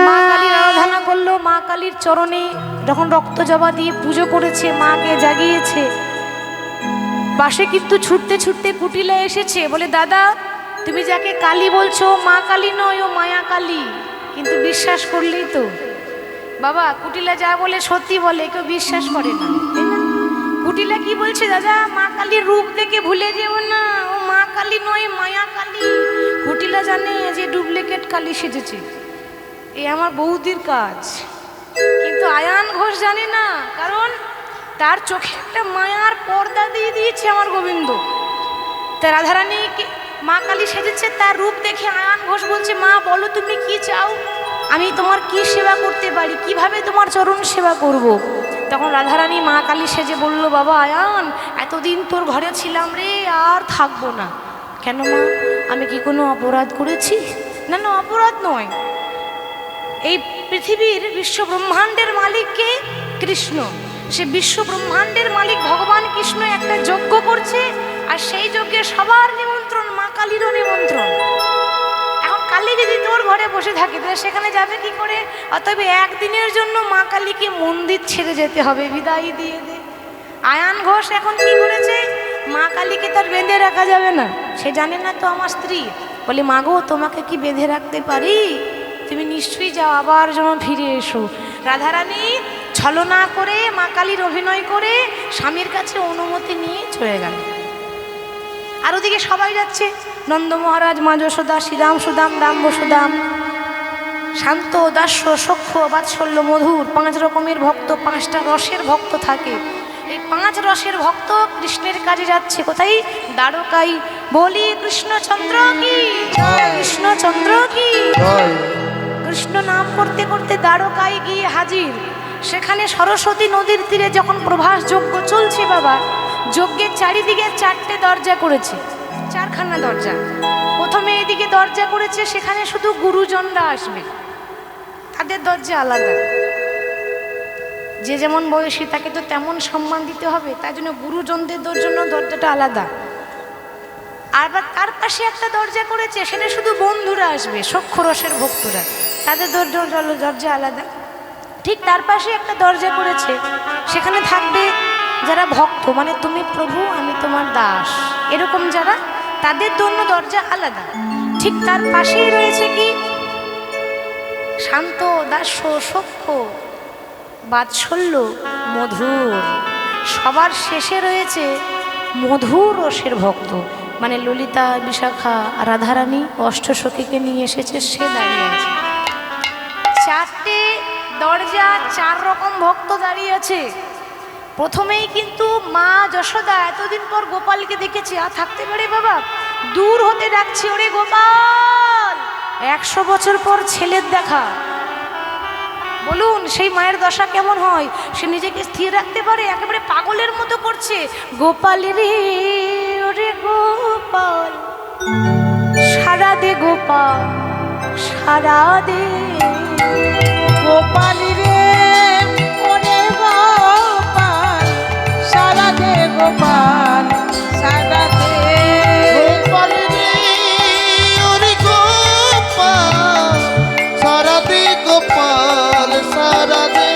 মা কালীর আরাধনা করলো, মা কালীর চরণে যখন রক্ত জবা দিয়ে পুজো করেছে, মাকে জাগিয়েছে। পাশে কিন্তু ছুটতে ছুটতে কুটিলা এসেছে, বলে দাদা তুমি যাকে কালী বলছো মা কালী নয়, ও মায়া কালী। কিন্তু বিশ্বাস করলেই তো বাবা, কুটিলা যা বলে সত্যি বলে, কেউ বিশ্বাস করে না, তাই না? কুটিলা কি বলছে, দাদা মা কালীর রূপ দেখে ভুলে যেও না, ও মা কালী নয় মায়া কালী। কুটিলা জানে যে ডুপ্লিকেট কালী সেজেছে, এ আমার বৌদির কাজ। কিন্তু আয়ান ঘোষ জানে না, কারণ তার চোখে একটা মায়ার পর্দা দিয়ে দিয়েছে আমার গোবিন্দ। তা রাধারানী মা কালী সেজেছে, তার রূপ দেখে আয়ান ঘোষ বলছে, মা বলো তুমি কি চাও, আমি তোমার কি সেবা করতে পারি, কিভাবে তোমার চরণ সেবা করব। তখন রাধারানী মা কালী সেজে বলল, বাবা আয়ান, এতদিন তোর ঘরে ছিলাম রে, আর থাকবো না। কেন মা, আমি কি কোনো অপরাধ করেছি? না না, অপরাধ নয়। এই পৃথিবীর বিশ্ব ব্রহ্মাণ্ডের মালিক কে? কৃষ্ণ। সে বিশ্ব ব্রহ্মাণ্ডের মালিক ভগবান কৃষ্ণ একটা যজ্ঞ করছে, আর সেই যজ্ঞে সবার নিমন্ত্রণ, মা কালীরও নিমন্ত্রণ। এখন কালী যদি তোর ঘরে বসে থাকে, তাহলে সেখানে যাবে কি করে? অতএব একদিনের জন্য মা কালীকে মন্দির ছেড়ে যেতে হবে, বিদায় দিয়ে দে। আয়ান ঘোষ এখন কি করেছে, মা কালীকে তার বেঁধে রাখা যাবে না, সে জানে না তো আমার স্ত্রী। বলে, মাগো তোমাকে কি বেঁধে রাখতে পারি? তুমি নিশ্চয়ই যাও, আবার যেন ফিরে এসো। রাধারানী ছলনা করে মা কালীর অভিনয় করে স্বামীর কাছে অনুমতি নিয়ে চলে গেল। আর ওদিকে সবাই যাচ্ছে, নন্দ মহারাজ, মা যশোদা, শ্রীরাম সুদাম, রাম বসুদাম, শান্ত, দাস্য, সখ্য, বাৎসল্য, মধুর, 5 রকমের ভক্ত, 5টা রসের ভক্ত থাকে। এই 5 রসের ভক্ত কৃষ্ণের কাজে যাচ্ছে। কোথায়? দ্বারকাই। বলি কৃষ্ণচন্দ্র কি, কৃষ্ণচন্দ্র কি। কৃষ্ণ নাম করতে করতে দ্বারকায় গিয়ে হাজির। সেখানে সরস্বতী নদীর তীরে যখন প্রভাস যজ্ঞ চলছে বাবা, যজ্ঞের চারিদিকে 4টে দরজা করেছে, 4খানা দরজা। প্রথমে এইদিকে দরজা করেছে, সেখানে শুধু গুরুজনরা আসবে, তাদের দরজা আলাদা। যে যেমন বয়সী তাকে তো তেমন সম্মান দিতে হবে, তাই জন্য গুরুজনদের জন্য দরজাটা আলাদা। আবার তার পাশে একটা দরজা করেছে, সেখানে শুধু বন্ধুরা আসবে, সখ্যরসের ভক্তরা, তাদের দরজা আলাদা। ঠিক তার পাশে একটা দরজা করেছে, সেখানে থাকবে যারা ভক্ত, মানে তুমি প্রভু আমি তোমার দাস, এরকম যারা, তাদের জন্য দরজা আলাদা। ঠিক তার পাশেই রয়েছে কি, শান্ত, দাস্য, সখ্য, বাৎসল্য, মধুর। সবার শেষে রয়েছে মধুর রসের ভক্ত, মানে ললিতা, বিশাখা, রাধারানী অষ্টসখীকে নিয়ে এসেছে, সে দাঁড়িয়ে আছে। 4টে দরজা, 4 রকম ভক্ত দাঁড়িয়ে আছে। প্রথমেই কিন্তু মা যশোদা এতদিন পর গোপালকে দেখেছে, আর থাকতে পারে বাবা, দূর হতে ডাকছে, ওরে গোপাল। 100 বছর পর ছেলের দেখা, বলুন সেই মায়ের দশা কেমন হয়? সে নিজেকে স্থির রাখতে পারে? একেবারে পাগলের মতো করছে, গোপাল রে ওরে গোপাল, সারা দে গোপাল, সারা দে গোপাল রে ওরে গোপাল, সারা দে গোপাল, সারা দে। গোপাল রে ওরে গোপাল, সারা দে গোপাল, সারা দে।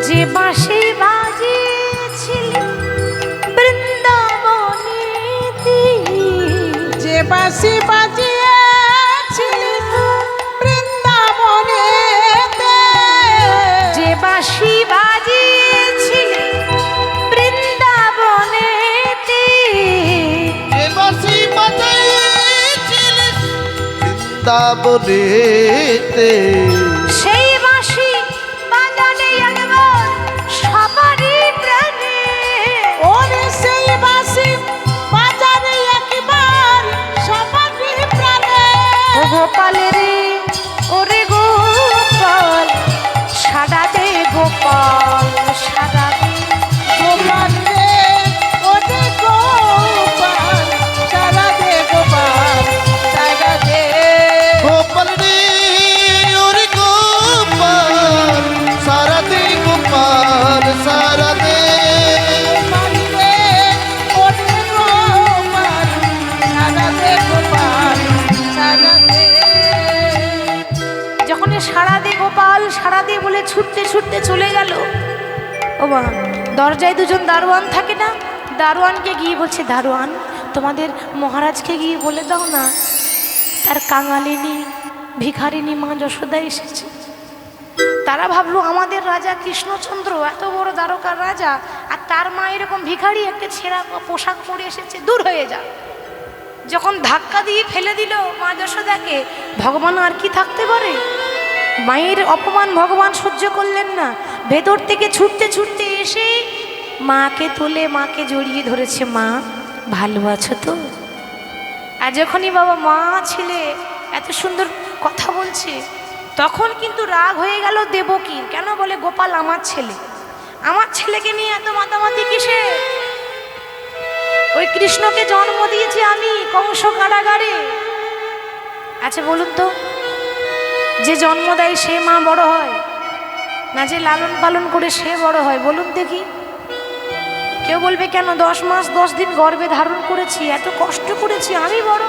যে বাঁশি বাজিয়েছিলি বৃন্দাবনেতে, যে বাঁশি বাজিয়েছিলি বৃন্দাবনেতে, যে বাঁশি বাজিয়েছিলি বৃন্দাবনেতে, যে বাঁশি বাজাইছিলিস বৃন্দাবনেতে, সেই বাঁশি বাজালে একবার সবারই প্রাণে। ওরে সেই বাঁশি বাজারে একবার সবারই প্রাণে। ও গোপাল রে ওরে গোপাল, সারা দে গোপাল, সারা দে। গোপাল রে ওরে গোপাল, সারা দে গোপাল, সারা দে। গোপাল রে ওরে গোপাল, সারা দে গোপাল, সারা দে। গোপাল রে ওরে গোপাল, সারা দে গোপাল, সারা দে। যখন এ সারা দে গোপাল, সারা দে বলে ছুটতে ছুটতে চলে গেল, ও মা, দরজায় 2জন দারোয়ান থাকে না, দারোয়ানকে গিয়ে বলছে, দারোয়ান তোমাদের মহারাজকে গিয়ে বলে দাও না তার কাঙালিনী ভিখারিনী মা যশোদা এসেছে। তারা ভাবলো আমাদের রাজা কৃষ্ণচন্দ্র এত বড় দ্বারকার রাজা, আর তার মা এরকম ভিখারি একটা ছেঁড়া পোশাক পরে এসেছে, দূর হয়ে যা। যখন ধাক্কা দিয়ে ফেলে দিল মা যশোদাকে, ভগবান আর কি থাকতে পারে? মায়ের অপমান ভগবান সহ্য করলেন না, ভেতর থেকে ছুটতে ছুটতে এসে মাকে তুলে মাকে জড়িয়ে ধরেছে। মা ভালো আছো তো? আর যখনই বাবা মা ছেলে এত সুন্দর কথা বলছে, তখন কিন্তু রাগ হয়ে গেল দেবকীর। কেন বলে গোপাল আমার ছেলে, আমার ছেলেকে নিয়ে এত মাতামাতি কিসে? ওই কৃষ্ণকে জন্ম দিয়েছি আমি কংস কারাগারে। আচ্ছা বলুন তো, যে জন্ম দেয় সে মা বড় হয় না যে লালন পালন করে সে বড় হয়? বলুন দেখি। কেউ বলবে কেন 10 মাস 10 দিন গর্ভে ধারণ করেছি, এত কষ্ট করেছি, আমি বড়।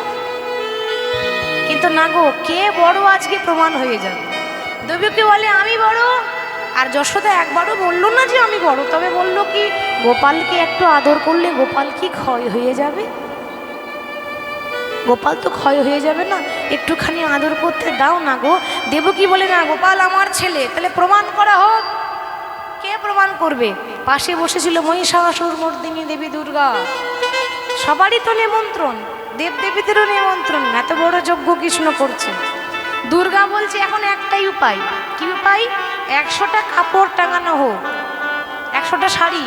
কিন্তু না গো, কে বড় আজকে প্রমাণ হয়ে যাবে। দেবকী বলে আমি বড়, আর যশোদা একবারও বললো না যে আমি বড়, তবে বলল কি গোপালকে একটু আদর করলে গোপাল কি ক্ষয় হয়ে যাবে? গোপাল তো ক্ষয় হয়ে যাবে না, একটুখানি আদর করতে দাও না গো। দেবকী বলে না, গোপাল আমার ছেলে। তাহলে প্রমাণ করা হোক। কে প্রমাণ করবে? পাশে বসেছিল মহিষাসুর মর্দিনী দেবী দুর্গা। সবারই তো নিমন্ত্রণ, দেবদেবীদেরও নিমন্ত্রণ, এত বড় যজ্ঞ কৃষ্ণ করছে। দুর্গা বলছে এখন একটাই উপায়। কি উপায়? 100টা কাপড় টাঙানো হোক, 100টা শাড়ি।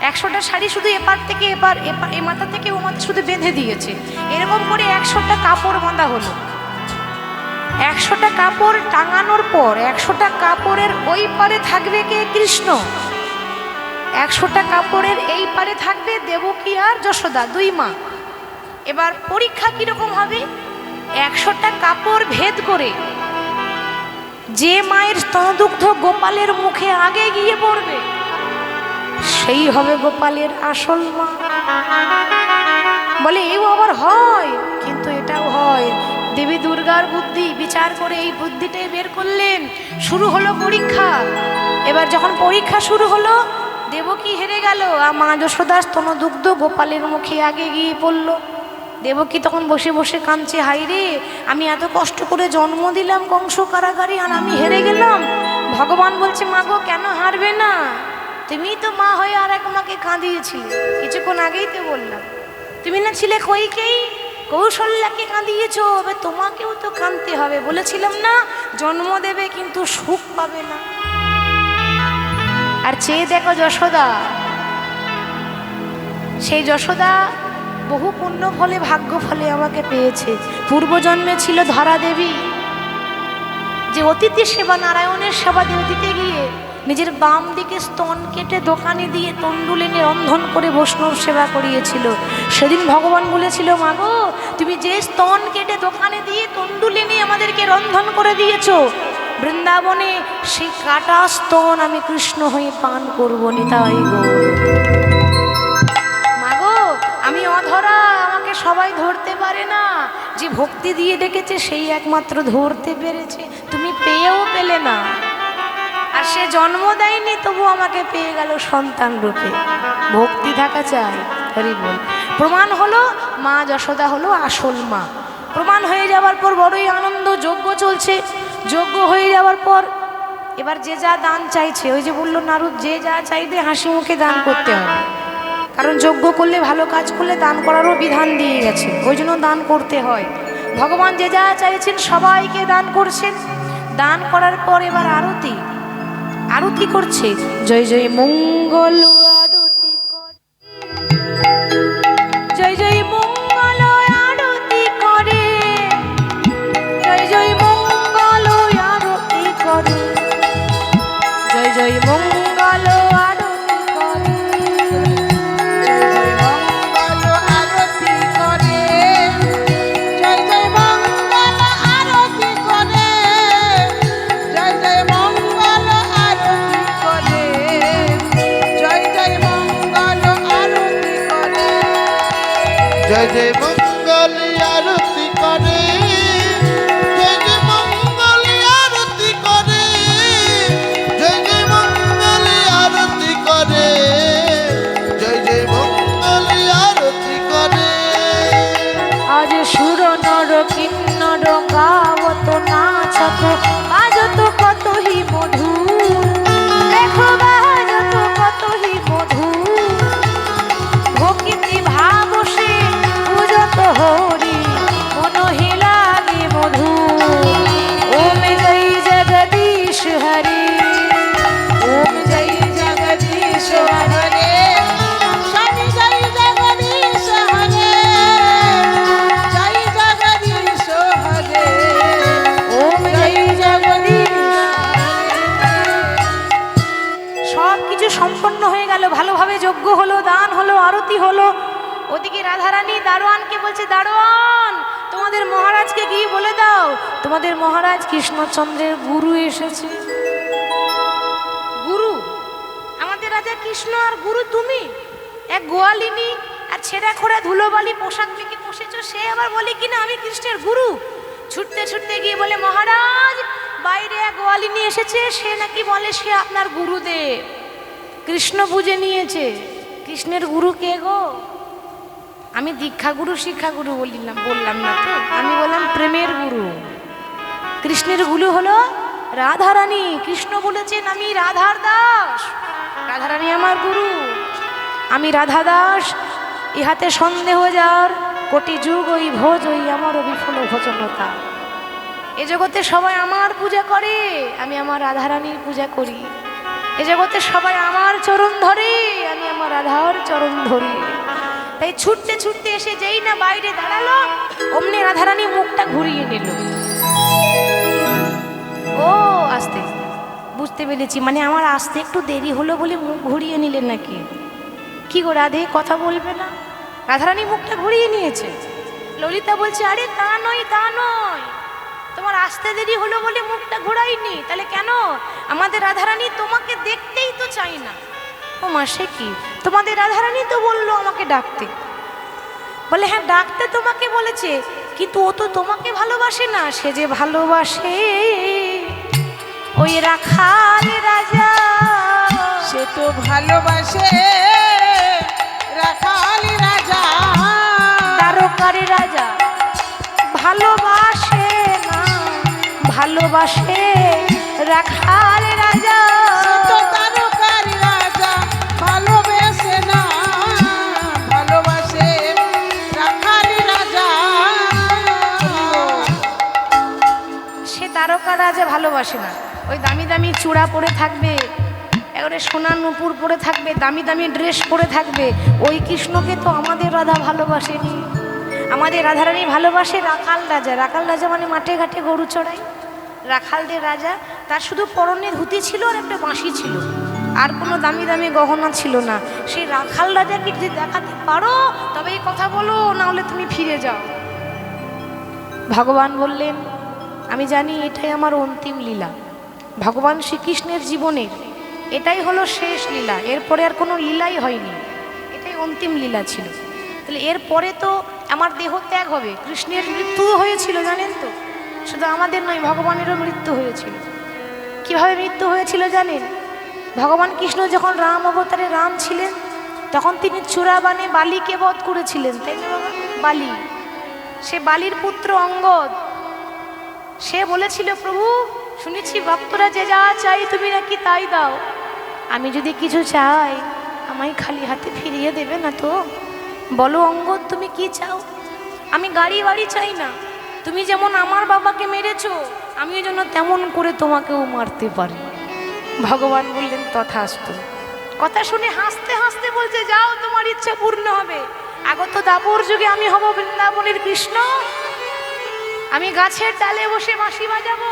100টা শাড়ি শুধু এপার থেকে এপার, এ মাথা থেকে ও মাথা শুধু বেঁধে দিয়েছে। এরকম করে 100টা কাপড় বাঁধা হলো। 100টা কাপড় টাঙানোর পর 100টা কাপড়ের ওই পারে থাকবে কে? কৃষ্ণ। 100টা কাপড়ের এই পারে থাকবে দেবকী আর যশোদা, দুই মা। এবার পরীক্ষা কিরকম হবে? 100টা কাপড় ভেদ করে যে মায়ের স্তনদুগ্ধ গোপালের মুখে আগে গিয়ে পড়বে সেই হবে গোপালের আসল মা। বলে এও আবার হয়? কিন্তু এটাও হয়। দেবী দুর্গার বুদ্ধি বিচার করে এই বুদ্ধিটাই বের করলেন। শুরু হলো পরীক্ষা। এবার যখন পরীক্ষা শুরু হলো, দেবকী হেরে গেল, আর মা যশোদার স্তনদুগ্ধ গোপালের মুখে আগে গিয়ে পড়ল। দেবকী তখন বসে বসে কাঁদছে, হাই রে, আমি এত কষ্ট করে জন্ম দিলাম কংস কারাগারে, আর আমি হেরে গেলাম। ভগবান বলছে, মা গো কেন হারবে না? তুমি তো মা হয়ে আর এক মাকে কাঁদিয়েছিলে, কিছুক্ষণ আগেই তো বললাম। তুমি না ছিলে কইকেই, কৌশল্যাকে কাঁদিয়েছো, এবার তোমাকেও তো কাঁদতে হবে। বলেছিলাম না জন্ম দেবে কিন্তু সুখ পাবে না। আর চেয়ে দেখো যশোদা, সেই যশোদা বহু পুণ্য ফলে ভাগ্য ফলে আমাকে পেয়েছে। পূর্বজন্মে ছিল ধরা দেবী, যে অতিথি সেবা, নারায়ণের সেবা দিতে গিয়ে নিজের বাম দিকে স্তন কেটে দোকানে দিয়ে তণ্ডুল এনে রন্ধন করে বৈষ্ণব সেবা করিয়েছিল। সেদিন ভগবান বলেছিল, মা গো তুমি যে স্তন কেটে দোকানে দিয়ে তণ্ডুল এনে আমাদেরকে রন্ধন করে দিয়েছো, বৃন্দাবনে সেই কাটা স্তন আমি কৃষ্ণ হয়ে পান করবো। নিতাই গো, মা গো আমি অধরা, আমাকে সবাই ধরতে পারে না। যে ভক্তি দিয়ে ডেকেছে সেই একমাত্র ধরতে পেরেছে, তুমি পেয়েও পেলে না। আর সে জন্ম দেয়নি তবু আমাকে পেয়ে গেল সন্তান রূপে। ভক্তি থাকা চাই। হরি বল। প্রমাণ হলো মা যশোদা হলো আসল মা। প্রমাণ হয়ে যাওয়ার পর বড়ই আনন্দ, যজ্ঞ চলছে। যজ্ঞ হয়ে যাওয়ার পর এবার যে যা দান চাইছে, ওই যে বললো নারদ, যে যা চাইবে হাসি মুখে দান করতে হবে। কারণ যজ্ঞ করলে, ভালো কাজ করলে দান করারও বিধান দিয়ে গেছে, ওই জন্য দান করতে হয়। ভগবান যে যা চাইছেন সবাইকে দান করছেন। দান করার পর এবার আরতি, আরতি করছে। জয় জয় মঙ্গল আরতি করে, জয় জয় মঙ্গল আরতি করে, জয় জয় মঙ্গল আরতি করে, জয় জয় মঙ্গল আরতি করে, মঙ্গল আরতি করে, জয় জয় মঙ্গল আরতি করে, জয় জয় মঙ্গল আরতি করে, জয় জয় যে সুর নর কিন্নর গাবত নাচত বাজত কত হি মধু, দেখো বাজত কত হি মধু, ভক্তি ভাব সে পূজত হরি মন হি লাগে মধু। ওম জয় জগদীশ হরি, ওম জয় জগদীশ হরি, স্বামী জয় জগদীশ হরে, জয় জগদীশ হরে, ওম জয় জগদীশ। সব কিছু সম্পন্ন হয়ে গেল, ভালোভাবে যজ্ঞ হলো, দান হলো, আরতি হলো। ওদিকে রাধারানী দারোয়ানকে বলছে, দারোয়ান তোমাদের মহারাজকে গিয়ে বলে দাও তোমাদের মহারাজ কৃষ্ণচন্দ্রের গুরু এসেছে। গুরু? আমাদের রাজা কৃষ্ণ আর গুরু তুমি? এক গোয়ালিনী আর ছেঁড়া খোড়া ধুলোবালি পোশাক মেখে বসেছো, সে আবার বলে কিনা আমি কৃষ্ণের গুরু। ছুটতে ছুটতে গিয়ে বলে, মহারাজ বাইরে এক গোয়ালিনী এসেছে, সে নাকি বলে সে আপনার গুরুদেব। কৃষ্ণ বুঝে নিয়েছে কৃষ্ণের গুরু কে গো? আমি দীক্ষা গুরু শিক্ষা গুরু বললাম না তো, আমি বললাম প্রেমের গুরু। কৃষ্ণের গুরু হলো রাধারানী। কৃষ্ণ বলেছেন আমি রাধার দাস, রাধারানী আমার গুরু, আমি রাধা দাস। ইহাতে সন্দেহ যার কোটি যুগ ওই ভোজ ওই আমার বিফল ভোজনতা। এ জগতে সবাই আমার পূজা করে, আমি আমার রাধারানীর পূজা করি। এ জগতে সবাই আমার চরণ ধরে, আমি আমার রাধার চরণ ধরি। তাই ছুটতে ছুটতে এসে যেই না বাইরে দাঁড়ালো, অমনি রাধারানী মুখটা ঘুরিয়ে নিল। ও আসতে বুঝতে পেরেছি, মানে আমার আসতে একটু দেরি হলো বলে মুখ ঘুরিয়ে নিলেন নাকি? কি গো রাধে কথা বলবে না? রাধারানী মুখটা ঘুরিয়ে নিয়েছে। ললিতা বলছে, আরে তা নয় তা নয়, তোমার আসতে দেরি হলো বলে মুখটা ঘোরাইনি। তাহলে কেন? আমাদের রাধারানী তোমাকে দেখতেই তো চাই না। ও মা, সে কি? তোমাদের রাধারানী তো বললো আমাকে ডাকতে। বলে হ্যাঁ ডাকতে তোমাকে বলেছে, কিন্তু ও তো তোমাকে ভালোবাসে না, সে যে ভালোবাসে ওই রাখাল রাজা। সে তো ভালোবাসে রাখাল রাজা, দ্বারকার রাজা ভালোবাসে না, ভালোবাসে রাখাল রাজা। সে তো দ্বারকার রাজা ভালোবাসে না, ভালোবাসে রাখাল রাজা। সে দ্বারকা রাজা ভালোবাসে না, ওই দামি দামি চূড়া পরে থাকবে, এবারে সোনার নুপুর পরে থাকবে, দামি দামি ড্রেস পরে থাকবে। ওই কৃষ্ণকে তো আমাদের রাধা ভালোবাসেনি। আমাদের রাধারানী ভালোবাসে রাখাল রাজা। রাখাল রাজা মানে মাঠে ঘাটে গরু চড়াই, রাখালদের রাজা। তার শুধু পরনে ধুতি ছিল আর একটা বাঁশি ছিল, আর কোনো দামি দামি গহনা ছিল না। সেই রাখাল রাজাকে যদি দেখাতে পারো তবে এই কথা বলো, না হলে তুমি ফিরে যাও। ভগবান বললেন, আমি জানি এটাই আমার অন্তিম লীলা। ভগবান শ্রীকৃষ্ণের জীবনের এটাই হলো শেষ লীলা, এরপরে আর কোনো লীলাই হয়নি, এটাই অন্তিম লীলা ছিল। তাহলে এরপরে তো আমার দেহ ত্যাগ হবে। কৃষ্ণের মৃত্যু হয়েছিল জানেন তো, শুধু আমাদের নয় ভগবানেরও মৃত্যু হয়েছিল। কিভাবে মৃত্যু হয়েছিল জানেন? ভগবান কৃষ্ণ যখন রাম অবতারে রাম ছিলেন, তখন তিনি চূড়াবানে বালিকে বধ করেছিলেন, তাই না বাবা? বালি, সে বালির পুত্র অঙ্গদ, সে বলেছিল প্রভু শুনেছি ভক্তরা যে যা চাই তুমি নাকি তাই দাও, আমি যদি কিছু চাই আমায় খালি হাতে ফিরিয়ে দেবে না তো? বলো অঙ্গদ তুমি কি চাও? আমি গাড়ি বাড়ি চাই না, তুমি যেমন আমার বাবাকে মেরেছো আমিও যেন তেমন করে তোমাকেও মারতে পারি। ভগবান বললেন তথাস্তু। কথা শুনে হাসতে হাসতে বলছে, যাও তোমার ইচ্ছা পূর্ণ হবে। আগত দাপর যুগে আমি হব বৃন্দাবনের কৃষ্ণ, আমি গাছের ডালে বসে বাঁশি বাজাবো।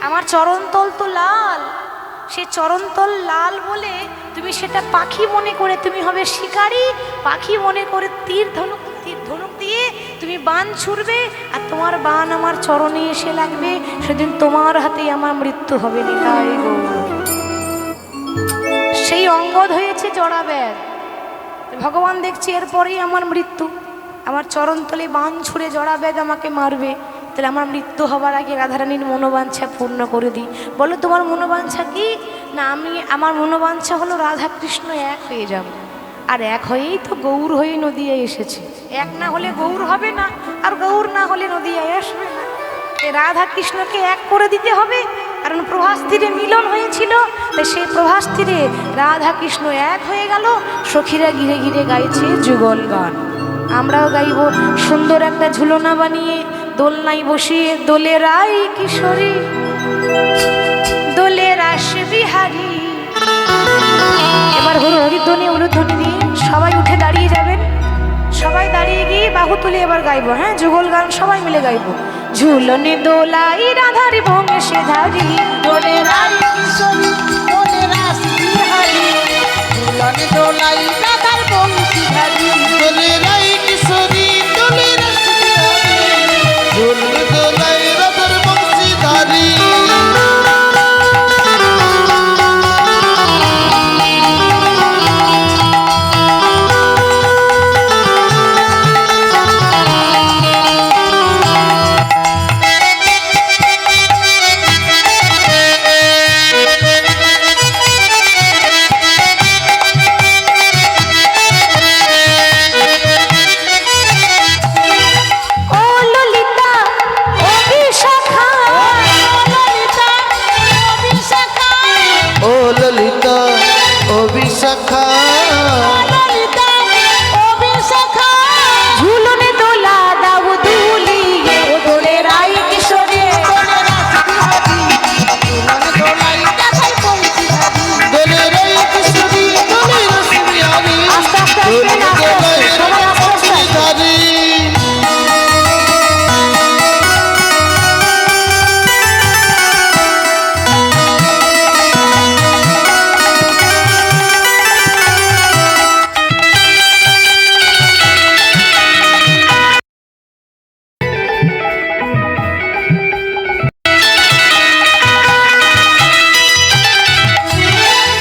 আমার চরণতল তো লাল, সে চরণতল লাল বলে তুমি সেটা পাখি মনে করে তুমি হবে শিকারী, পাখি মনে করে তীর ধনুক দিয়ে তুমি বান ছুড়বে, আর তোমার বান আমার চরণে এসে লাগবে, সেদিন তোমার হাতেই আমার মৃত্যু হবে। নিতাই গৌর। সেই অঙ্গদ হয়েছে জড়াব্যাধ। ভগবান দেখছে এরপরেই আমার মৃত্যু, আমার চরণতলে বান ছুঁড়ে জড়াব্যাধ আমাকে মারবে, তাহলে আমার মৃত্যু হবার আগে রাধারানীর মনোবাঞ্ছা পূর্ণ করে দিই। বলো তোমার মনোবাঞ্ছা কি? না, আমার মনোবাঞ্ছা হলো রাধা কৃষ্ণ এক হয়ে যাব, আর এক হয়েই তো গৌর হয়ে নদিয়ায় এসেছে। এক না হলে গৌর হবে না, আর গৌর না হলে নদিয়ায় আসবে না। রাধা কৃষ্ণকে এক করে দিতে হবে, কারণ প্রভাস তীরে মিলন হয়েছিল। তাই সেই প্রভাস তীরে রাধা কৃষ্ণ এক হয়ে গেল। সখীরা ঘিরে ঘিরে গাইছে যুগল গান। আমরাও গাইব সুন্দর একটা ঝুলনা বানিয়ে, দোলনায় বসিয়ে, দোলে রাই কিশোরী, দোলে রাস বিহারী। এবার হরিধ্বনি উলুধ্বনি দিয়ে সবাই উঠে দাঁড়িয়ে যাবেন। সবাই দাঁড়িয়ে গিয়ে বাহু তুলে এবার গাইবো। হ্যাঁ, যুগল গান সবাই মিলে গাইবো। ঝুলনে দোলাই রাধার বংশে ধারি, দোলে রাই কিশোরী, দোলে রাস বিহারী, ঝুলনে দোলাই রাধার বংশীধারী। দোলে রাই কিশোরী, দোলে রাস বিহারী, ঝুল দোলাই রাধার বংশীধারী। ও ললিতা ও বিশাখা, ও ললিতা ও বিশাখা, ঝুলনে দোলা দাও দুলিয়ে, দোলে রাই কিশোরী, দোলে রাই কিশোরী, দোলে রাস বিহারী, আস্তে আস্তে ঝুল আসবেন, আস্তে দোলাই আস্তে, সবাই রাধার আস্তে আস্তে আসবেন। বংশীধারী।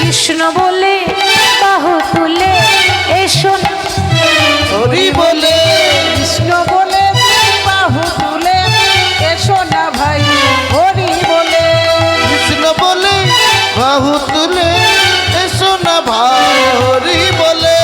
কৃষ্ণ বলে বাহু তুলে এসো না, হরি বলে, কৃষ্ণ বলে বাহু তুলে এসো না ভাই, হরি বলে। কৃষ্ণ বলে বাহু তুলে এসো না ভাই, হরি বলে।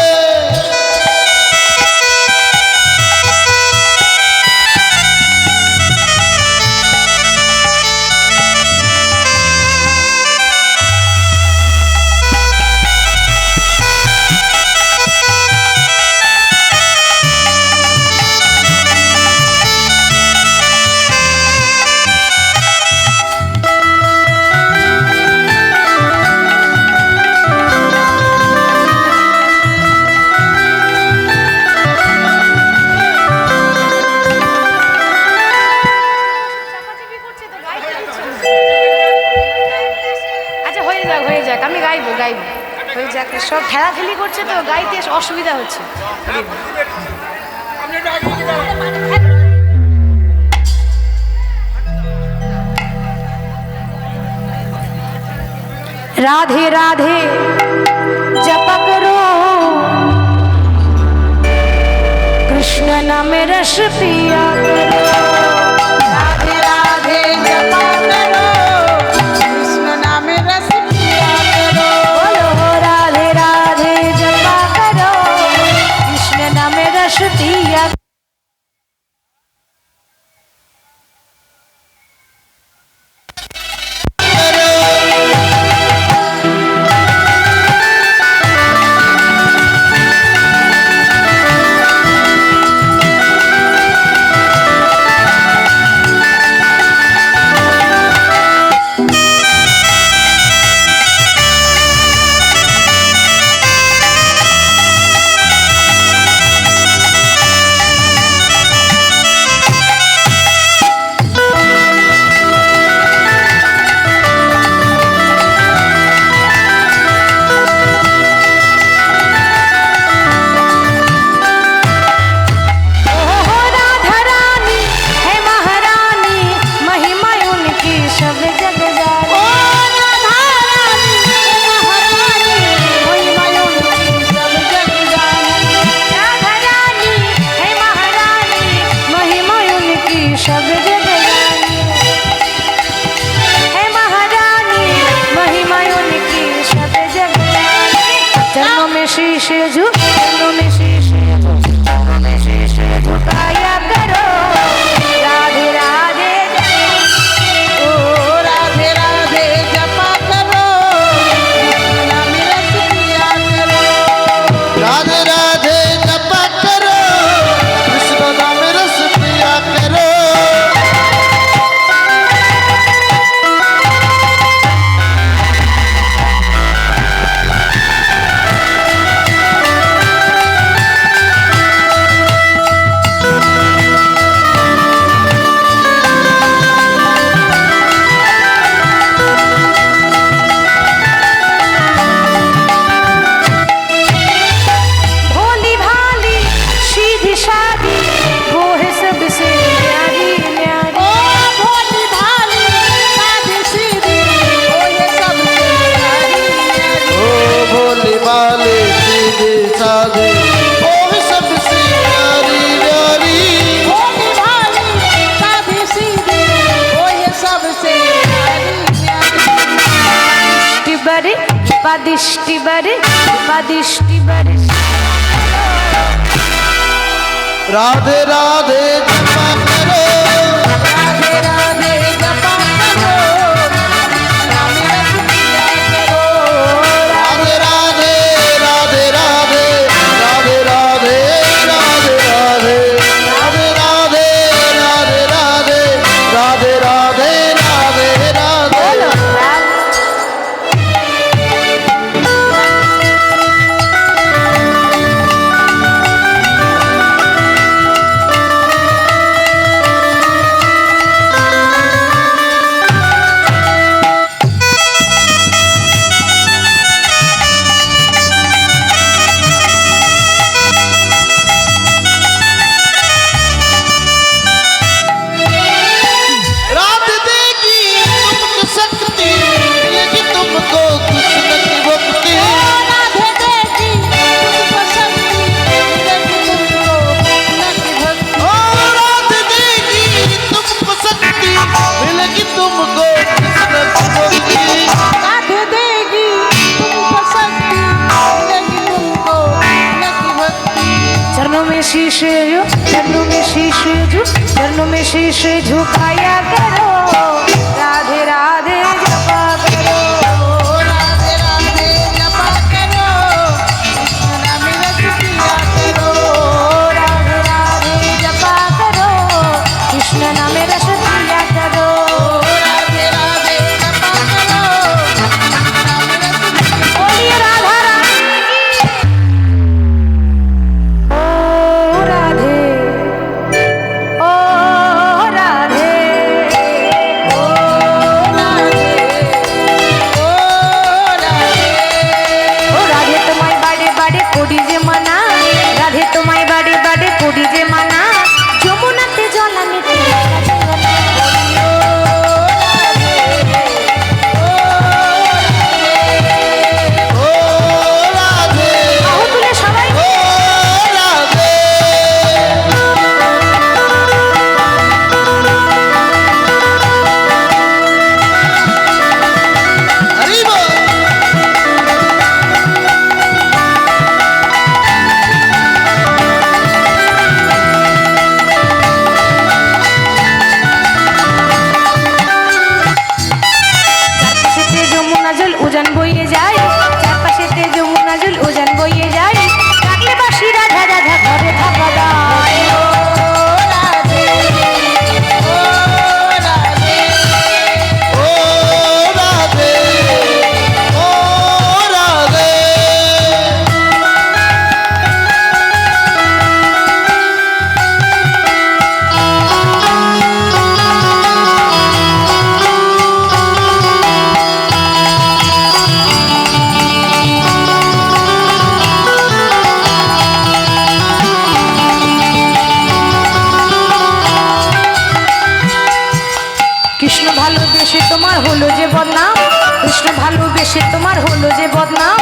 আচ্ছা হয়ে যাক, আমি গাইবো হয়ে যাক। সব খেলাখেলি করছে তো, গাইতে অসুবিধা হচ্ছে। राधे राधे जपा करो, कृष्ण नाम रस पिया करो। রাধে রাধে জপা করো, কৃষ্ণ নামে রস পিয়া করো। बोलो राधे राधे जपा करो, कृष्ण नाम रस पिया। দৃষ্টি বারে রাধে রাধে জপা করো রাধে রাধে জপা করো নামে রস পিয়া করো রাধে রাধে রাধে রাধে রাধে রাধে রাধে রাধে রাধে রাধে রাধে রাধে রাধে রাধে রাধে রাধে বলো रात देगी तुमको शक्ति मिलेगी तुमको कृष्ण की भक्ति राधे देगी तुमको शक्ति मिलेगी तुमको कृष्ण की भक्ति ओ रात देगी तुमको शक्ति मिलेगी तुमको कृष्ण की भक्ति राधे देगी तुमको शक्ति मिलेगी तुमको कृष्ण की भक्ति चरणों में शीश चरणों में शीश झुकाया करो राधे राधे जपा करो राधे राधे जपा करो कृष्ण नाम रस पिया करो राधे राधे जपा करो कृष्ण नाम रस पिया करो राधे राधे जपा करो कृष्ण नाम रस पिया बोलिए राधा रानी की ओ राधे ओ राधे ओ राधे ओ राधे ও রাধে তোমায় বাড়ে বাড়ে করি যে মানা রাধে তোমায় বাড়ে বাড়ে করি যে মানা যমুনাতে জল আনিতে ओ राधे বাহু তুলে সবাই ओ राधे हरि बोल চারপাশেতে যমুনা জল উজান বইয়ে যায় চারপাশেতে যমুনা জল উজান বইয়ে যায় ডাকলে বাসি রাধা রাধা ঘরে থাকা দায় ओ राधे ओ राधे ओ राधे ओ राधे কৃষ্ণ ভালোবেসে তোমার হলো যে বদনাম কৃষ্ণ ভালোবেসে তোমার হলো যে বদনাম